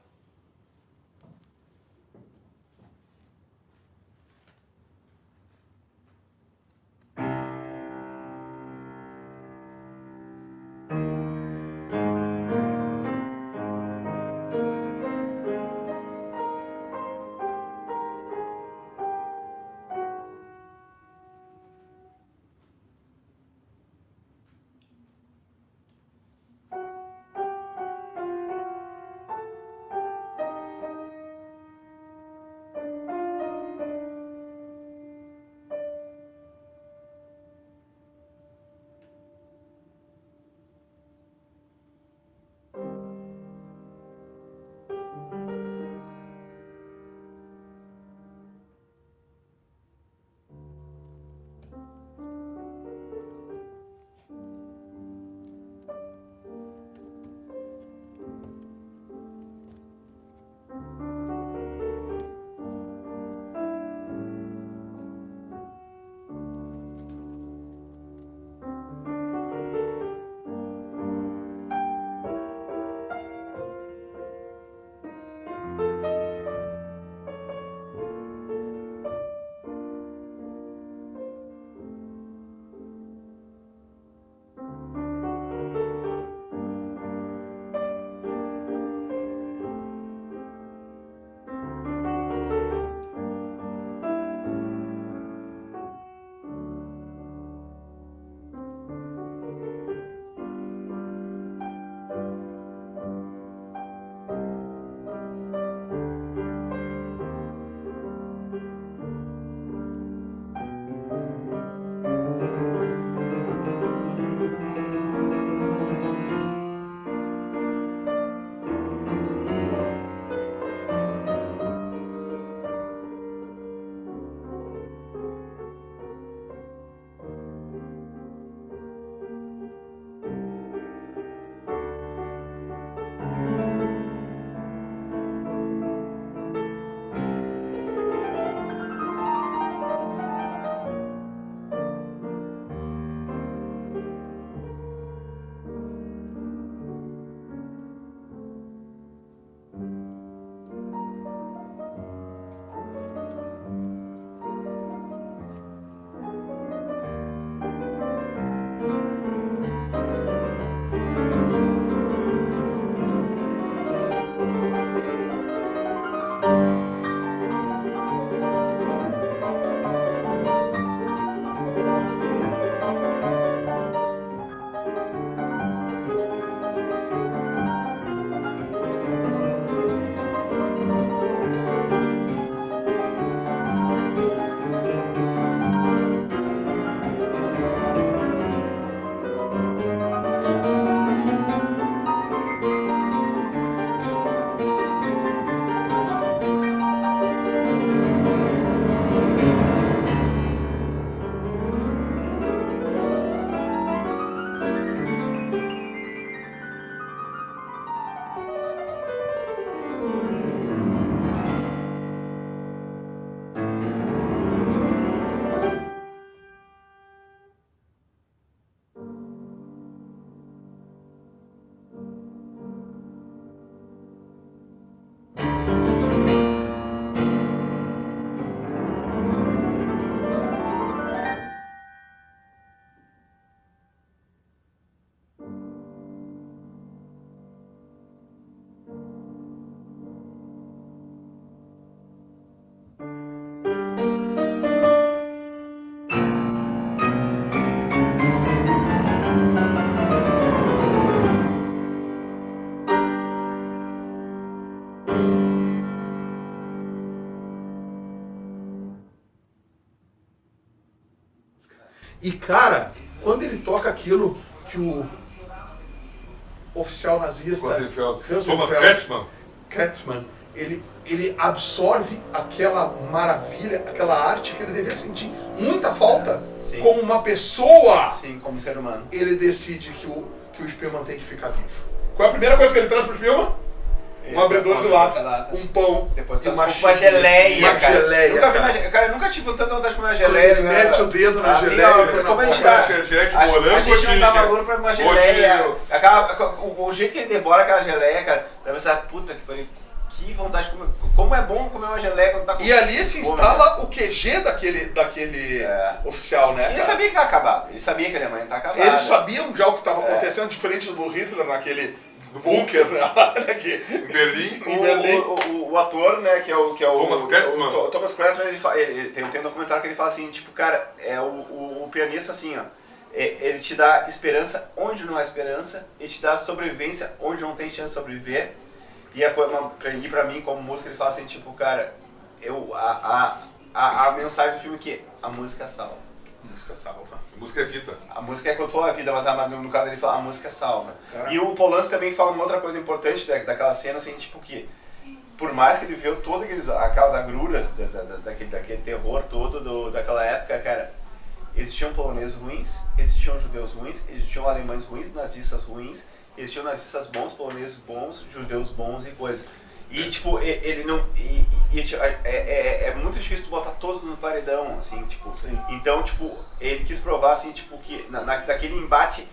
E, cara, quando ele toca aquilo que o oficial nazista... Thomas Kretschmann, ele absorve aquela maravilha, aquela arte que ele devia sentir muita falta como uma pessoa. Sim, como ser humano. Ele decide que o Spielman tem que ficar vivo. Qual é a primeira coisa que ele traz pro Spielman? Um abridor de lata, um pão, depois e uma geleia. Uma geleia, cara, eu nunca tive tanta vontade de comer uma geleia. Ele mete o dedo na assim, geleia. Ó, mas como a gente a gente não dá valor pra uma geleia. O jeito que ele devora aquela geleia, cara, deve pensar, puta que pariu, que vontade de comer. Como é bom comer uma geleia quando tá com E ali se instala o QG daquele oficial, né? Ele sabia que ia acabar. Ele sabia que a Alemanha tá acabada. Eles sabiam já o que estava acontecendo, diferente do Hitler naquele bunker em Berlim. O ator, né, que é o Thomas Kretschmann. O Thomas Kretschmann, ele tem um documentário que ele fala assim, tipo, cara, o pianista assim, ó, ele te dá esperança onde não há esperança, ele te dá sobrevivência onde não tem chance de sobreviver. E pra mim, como músico, ele fala assim, tipo, cara, a mensagem do filme é que a música salva. A música salva. A música é vida. A música é controla a vida, mas no caso ele fala, a música salva. Caraca. E o Polanski também fala uma outra coisa importante daquela cena, assim, tipo que, por mais que ele viu todas aquelas agruras daquele terror todo daquela época, cara, existiam poloneses ruins, existiam judeus ruins, existiam alemães ruins, nazistas ruins, existiam nazistas bons, poloneses bons, judeus bons e coisa. E tipo, ele não. É muito difícil botar todos no paredão, assim, tipo. Sim. Então, tipo, ele quis provar, assim, tipo, que daquele embate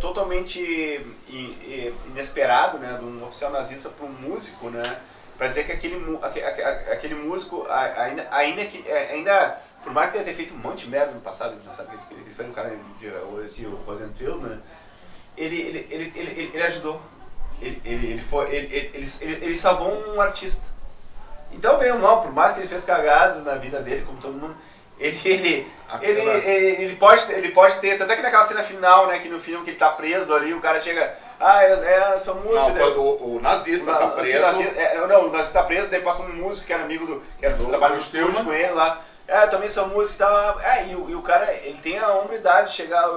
totalmente inesperado, né, de um oficial nazista para um músico, né, para dizer que aquele músico, ainda, por mais que tenha feito um monte de merda no passado, a gente já sabe que ele foi um cara, o Rosenfeld, né, ele ajudou. Ele salvou um artista. Então, bem ou mal, por mais que ele fez cagadas na vida dele, como todo mundo, ele pode ter, tanto é que naquela cena final, né, que no filme que ele tá preso ali, o cara chega, eu sou músico. Não, quando o nazista tá preso. O nazista tá preso, daí passa um músico que era amigo do trabalho no estúdio com ele lá. Eu também sou músico e tal. E o cara, ele tem a hombridade de chegar.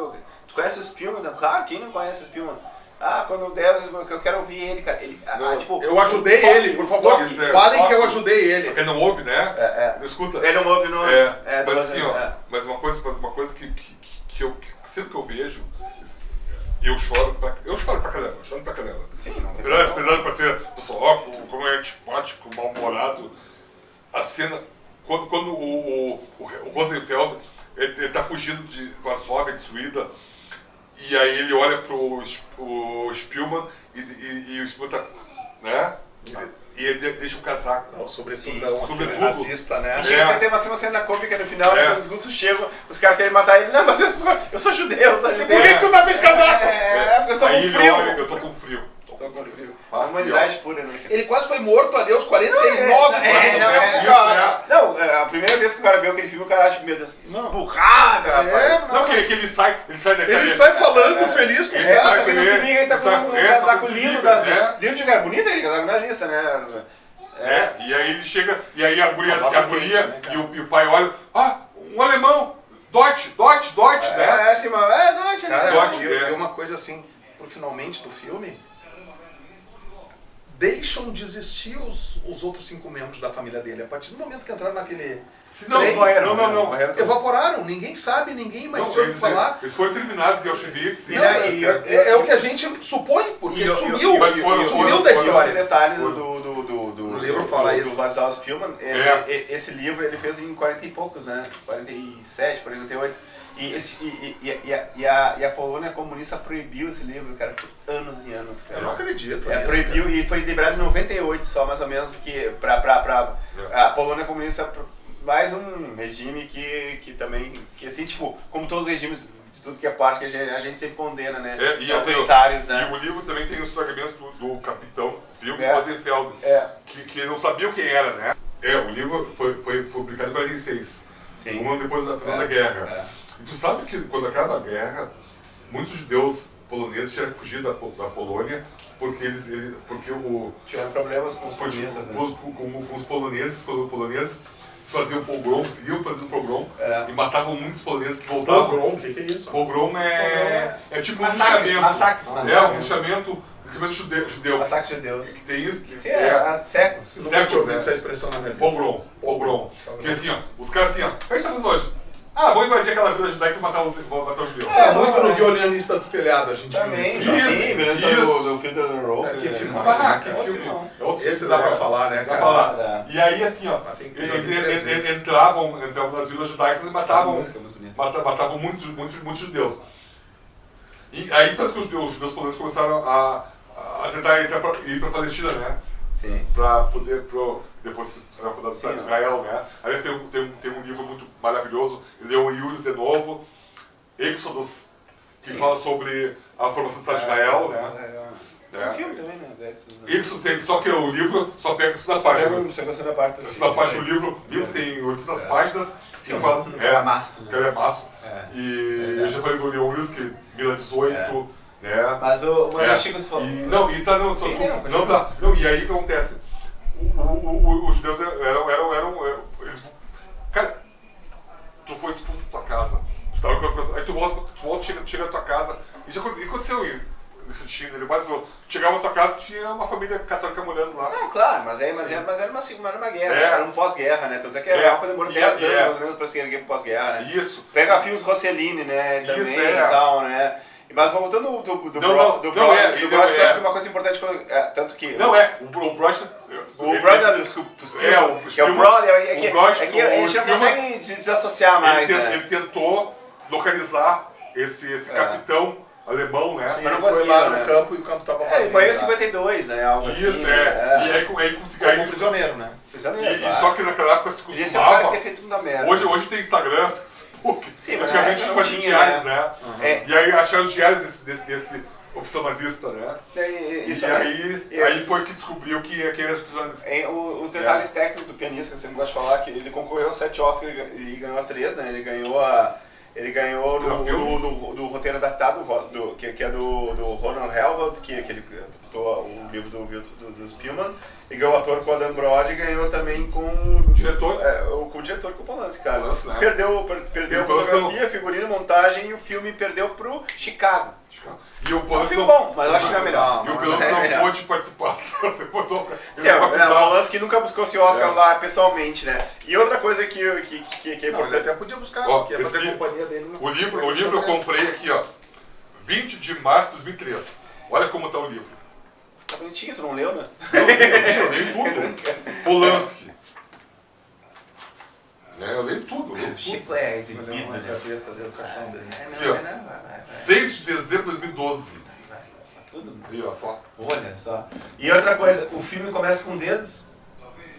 Tu conhece o Spielman? Claro, quem não conhece o Spielman? Quando der, eu quero ouvir ele, cara. Tipo, eu ajudei ele, por favor. Falem que eu ajudei ele. Só que ele não ouve, né? Não escuta. Ele não ouve, não. Mas assim, mas uma coisa que eu sempre que eu vejo, eu choro pra caramba. Sim, não tem Apesar de parecer pessoal, como é antipático, mal-humorado, a cena, quando o Rosenfeld, ele tá fugindo de Varsóvia, destruída, e aí ele olha pro Spielman e o Spielman tá, né? E ele deixa o casaco. Não, sobretudo nazista, né? Chega a ter uma cena cômica no final, né? Quando os russos chegam, os caras querem matar ele. Não, mas eu sou judeu, Por que tu dá esse casaco? Porque eu sou com frio. Eu tô com frio. A humanidade pura, né? Ele quase foi morto ali aos 49 Não, a primeira vez que o cara vê aquele filme, o cara acha que, meu Deus, burrada, rapaz. Não, que ele sai dessa... Ele sai falando feliz com os caras. Só que não se liga, ele tá com um casaco lindo nazista. Lindo de cara, bonito aquele casaco nazista, né? E aí ele chega, e aí a guria e o pai olha, um alemão, Deutsch, né? Assim, Deutsch, né? E uma coisa assim, pro finalmente do filme, deixam de existir os outros 5 membros da família dele. A partir do momento que entraram naquele trem, Não. Evaporaram. Ninguém sabe, ninguém mais soube falar. Eles foram terminados em Auschwitz. É o que a gente supõe, porque sumiu da história. O detalhe do livro fala isso. Do Vassal Spielman, esse livro ele fez em 40 e poucos, né? 47, 48. E a Polônia comunista proibiu esse livro, cara, por anos e anos. Cara. Eu não acredito. Proibiu, cara. E foi liberado em 98 só, mais ou menos, que a Polônia comunista, mais um regime que também, que assim, tipo, como todos os regimes de tudo que é parte, que a gente sempre condena, né? Autoritários, né? E o livro também tem os fragmentos do capitão Wilhelm Rosenfeld, que não sabiam quem era, né? O livro foi publicado em 46, um ano depois da final da guerra. E tu sabe que quando acaba a guerra, muitos judeus poloneses tiveram que fugir da Polônia porque tiveram problemas com os comunistas, com os poloneses faziam pogrom, seguiam fazendo pogrom É. e matavam muitos poloneses que voltavam. Pogrom, o que é isso? Pogrom é tipo um Massacre, lixamento. massacre. É um lixamento judeu. Massacre de judeus. Que tem isso. Sim, há séculos. Nunca tinha ouvido essa expressão na minha vida. Pogrom. Porque assim, ó, os caras assim, ó, o que a gente tá fazendo hoje? Ah, vou invadir aquela vila judaica e matar os judeus. É, muito no violinista do telhado, a gente Também, viu isso. sim, violência do filho do Rolf. Que filme Ah, que Outro filme. não. É outro Esse filme, dá pra né? falar, né, Dá pra cara? falar. E aí, assim, ó, Tem que eles ver três vezes. entravam nas vilas judaicas e matavam, música é muito bonita. matavam muitos judeus. E aí, tanto que os judeus poloneses começaram a tentar ir pra Palestina, né? Sim. Pra poder, depois será fundado o Estado de Sim, Israel, né? Aliás, tem um livro muito maravilhoso, Leon Yuris de novo, Exodus, que fala sobre a formação do Estado de Israel, né? É um filme também, né? Isso, só que o livro só pega isso da página. Você gostou da parte do Na página do livro, o livro tem 800 páginas, e fala, é massa, né? que é massa. É. E eu já falei do Leon Yuris, que Mila 18, né? Mas o É. Chico falou. E tá, não, Sim, não tá. Não, e aí o que acontece? Os judeus eram eles, cara, tu foi expulso da tua casa, tu tava com a coisa, aí tu volta, chega na tua casa, e já aconteceu isso, ele quase chegava na tua casa e tinha uma família católica morando lá. Não, claro, mas era uma guerra, É. era um pós-guerra, né? Tanto é que a É. Europa demorou 10 anos É. mais ou menos pra se erguer pro pós-guerra, né? Isso. Pega filmes Rossellini, né? Também Isso, e tal, né? Mas voltando do Brod, eu acho que uma coisa importante, tanto que... Não é, o Brosh... O Brother, que é o Brother, é que a gente não consegue desassociar mais, né? Ele tentou localizar esse capitão alemão, né? Sim, Mas não ele foi conseguiu, lá né? no campo e o campo tava Ele vazio. morreu em tá? 52, né? Algo Isso, assim, é. né? E aí conseguiu... Como prisioneiro, né? Prisioneiro, E claro. só que naquela época se Podia ser um cara que costumava... ter feito muita merda. Hoje tem Instagram, Facebook, Sim, mas antigamente na época fazia não tinha, diários, né? É. E aí acharam os diários desse opção nazista, né? Isso E aí foi que descobriu que aqueles prisões... Os detalhes técnicos do pianista, que eu sempre gosto de falar, que ele concorreu a 7 Oscars e ganhou a 3, né? Ele ganhou do roteiro adaptado, que é do Ronald Helvald, que ele adaptou o livro do Spielman, e ganhou o ator com o Adam Brody, e ganhou também com o diretor, com o diretor, com o Polanski, cara. Polanski, né? Perdeu fotografia, figurino, montagem, e o filme perdeu pro Chicago. E o É um Polanski filme bom, mas eu acho que é melhor. E o Polanski não pôde participar. Você botou... O Polanski nunca buscou esse Oscar lá pessoalmente, né? E outra coisa que é Não, ele importante... até podia buscar, Ó, porque ia fazer esse companhia dele. O livro eu comprei aqui, ó. 20 de março de 2003. Olha como tá o livro. Tá bonitinho, tu não leu, né? Eu leio tudo. Polanski. Eu leio tudo. Chico é Ele deu uma gaveta dentro do cartão dele. Aqui, ó. 6 de dezembro de 2012. Tudo. Aí, ó, só. Olha só. E outra coisa, o filme começa com dedos.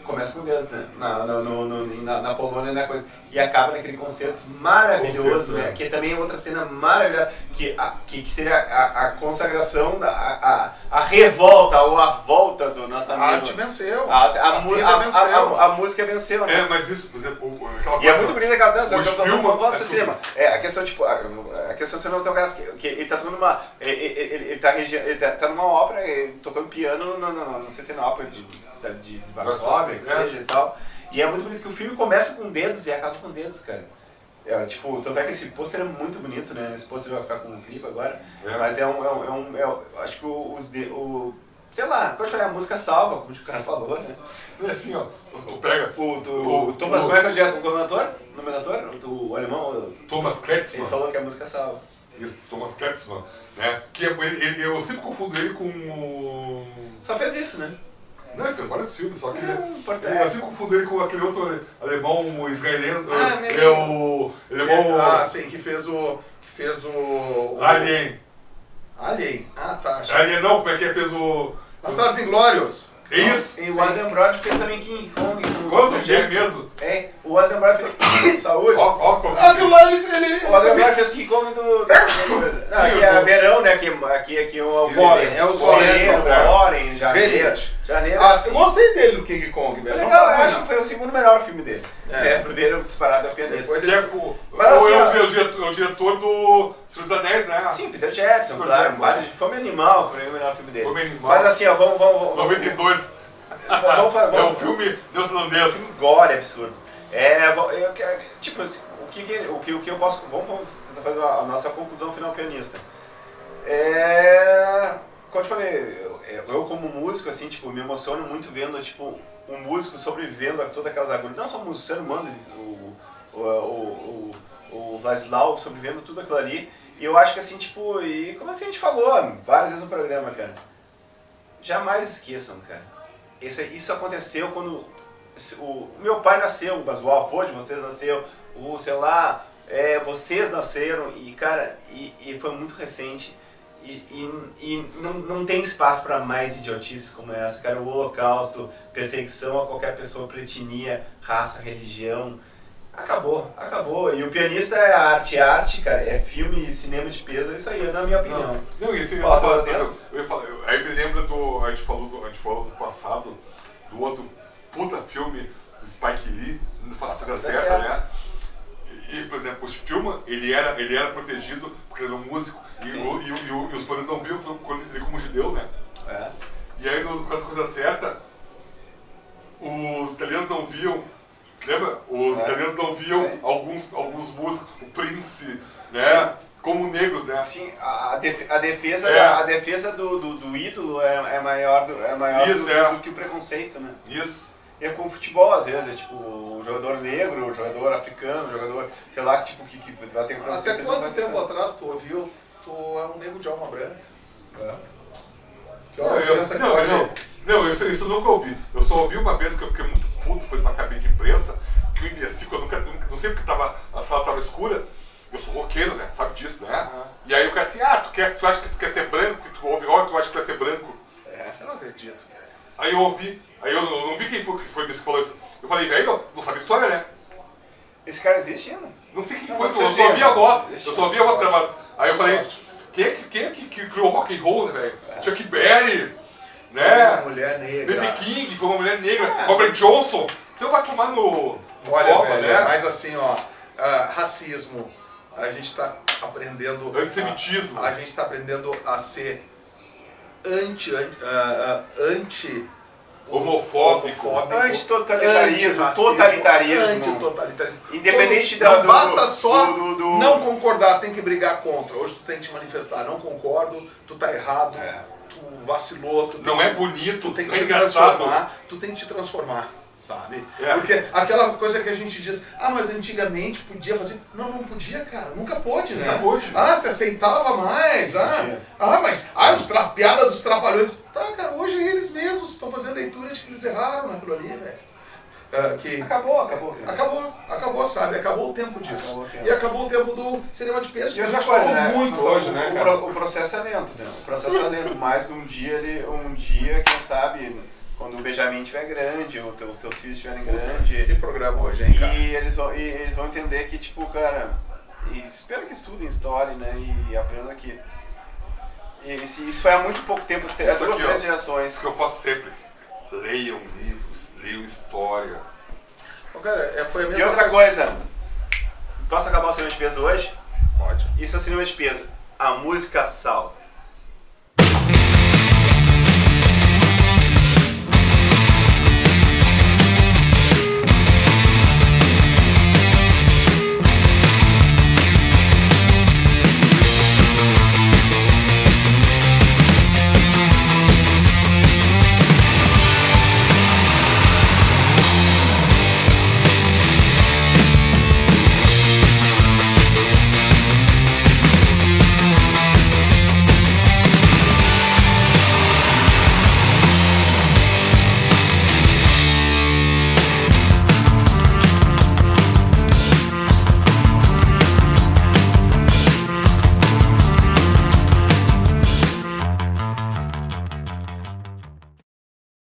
Começa com dedos, né? Na Polônia, na coisa. E acaba naquele concerto maravilhoso, Concerto, né? Que também é outra cena maravilhosa, que seria a consagração, a revolta ou a volta do nosso A amigo. arte venceu. A vida venceu. a música venceu, né? Mas isso, por exemplo, aquela E é muito bonita aquela dança, O Spielman vamos é ao cinema. A questão, tipo, a questão você não tem graça, que ele tá tocando uma. Ele tá numa ópera, tocando piano, não sei se é na ópera de Varsóvia, que seja e tal. E é muito bonito que o filme começa com dedos e acaba com dedos, cara. Tipo, tanto é que esse pôster é muito bonito, né? Esse pôster vai ficar com um clipe agora. Mas acho que sei lá, pode falar, a música salva, como o cara falou, né? É assim, ó. Tu pega. O Thomas Michael Jackson, o nomeador, o alemão, Thomas ele Kletzmann. falou que a música salva. Isso, Thomas Kletzmann. Né? Que eu sempre confundo ele com o. Só fez isso, né? Não, ele fez vários filmes, só que. Eu sempre confundo ele com aquele outro alemão israelense. meu Ele é o. Ah, sim, que fez o. Alien. Alien? Ah, tá. Alien não, como é que fez o. Bastardos Inglórios. É isso? E o Adam Brody fez também King Kong. Quando? Ele mesmo? É, o Adam Brody fez... Saúde. Ó, como. Aquilo lá ele. O Adam Brody fez King Kong do... Aqui é verão, né? Aqui é o... Warren, é os Warren. Warren, janeiro. Janeiro. Ah, eu gostei dele no King Kong, velho. Legal, eu acho que foi o segundo melhor filme dele. O primeiro disparado é o pianista. Depois Ele é o diretor do Senhor dos Anéis, né? Sim, Peter Jackson, Peter claro. Jackson, Bate de Fome Animal, foi o melhor filme dele. Fome Animal. Mas assim, ó, vamos... 92. Vamos É um filme neozelandês. gore absurdo. Tipo, o que eu posso... Vamos tentar fazer a nossa conclusão final pianista. Como eu te falei, eu como músico, assim, tipo, me emociono muito vendo, tipo, um músico sobrevivendo a todas aquelas agulhas. Não só músico, ser humano, o Vladislau sobrevivendo tudo aquilo ali. E eu acho que, assim, tipo, e como assim a gente falou várias vezes no programa, cara, jamais esqueçam, cara. Isso aconteceu quando o meu pai nasceu, mas o avô de vocês nasceu, vocês nasceram, e, cara, e foi muito recente. E não tem espaço para mais idiotices como essa, cara. O Holocausto, perseguição a qualquer pessoa por etnia, raça, religião. Acabou. E o pianista é arte, cara. É filme e cinema de peso, é isso aí, na minha opinião. Não, isso aí me lembra a gente falou no passado, do outro puta filme do Spike Lee, Não Faça Coisa Certa, né? E, por exemplo, o Spielman, ele era protegido porque ele era um músico, e os poderes não viam ele como judeu, né? E aí, no Faça Coisa Certa, os italianos não viam, lembra? Os italianos não viam alguns músicos, o Prince, né? Como negros, né? Sim, a defesa do ídolo é maior do que o preconceito, né? Isso. E é com o futebol, às vezes, tipo, o jogador negro, o jogador africano, o jogador, sei lá, tipo, que vai ter preconceito. Até quanto tempo atrás tu ouviu, tu é um negro de alma branca? Isso eu nunca ouvi. Eu só ouvi uma vez que eu fiquei muito puto, foi numa cabine de imprensa, que o IME5, não sei porque a sala estava escura, eu sou roqueiro, né? Sabe disso, né? E aí o cara assim, tu acha que tu quer ser branco, que tu ouve rock, tu acha que tu vai ser branco? Eu não acredito, cara. Aí eu ouvi, eu não vi quem foi que falou isso. Eu falei, velho, não sabe história, né? Esse cara existe ainda? Não sei quem foi, eu só ouvi a voz. Eu só ouvi a voz. Aí eu falei, quem é que criou rock and roll, né, velho? Chuck Berry, né? Uma mulher negra. B.B. King, foi uma mulher negra. Robert Johnson. Então vai tomar no Olha, copa, velho, né? mas assim, racismo, a gente tá aprendendo... Antissemitismo. A gente tá aprendendo a ser homofóbico. Antitotalitarismo, totalitarismo. Independente não basta só não concordar, tem que brigar contra. Hoje tu tem que te manifestar, não concordo, tu tá errado, tu vacilou, tu não é bonito, tu tem não que é te engraçado. transformar, tu tem que te transformar, sabe? Porque aquela coisa que a gente diz, mas antigamente podia fazer. Não podia, cara, nunca pôde, né? Nunca pôde. Se aceitava mais, a piada dos trapalhões. Tá, cara, hoje eles mesmos estão fazendo leitura de que eles erraram naquilo ali, velho. Acabou, sabe? Acabou o tempo disso. E acabou o tempo do cinema de peso, que a gente falou muito hoje, né, cara? O processo é lento, né? O processo é lento, mas um dia, quem sabe, quando o Benjamin estiver grande, ou teus filhos estiverem grandes. Que programa hoje, hein, cara? E eles vão entender que, tipo, cara, e espero que estudem história, né? E aprendam que isso foi há muito pouco tempo, três gerações. Isso que eu faço sempre. Leiam livros, leiam história. Cara, foi a mesma E outra coisa, posso acabar o cinema de peso hoje? Pode. Isso é cinema de peso. A música salva.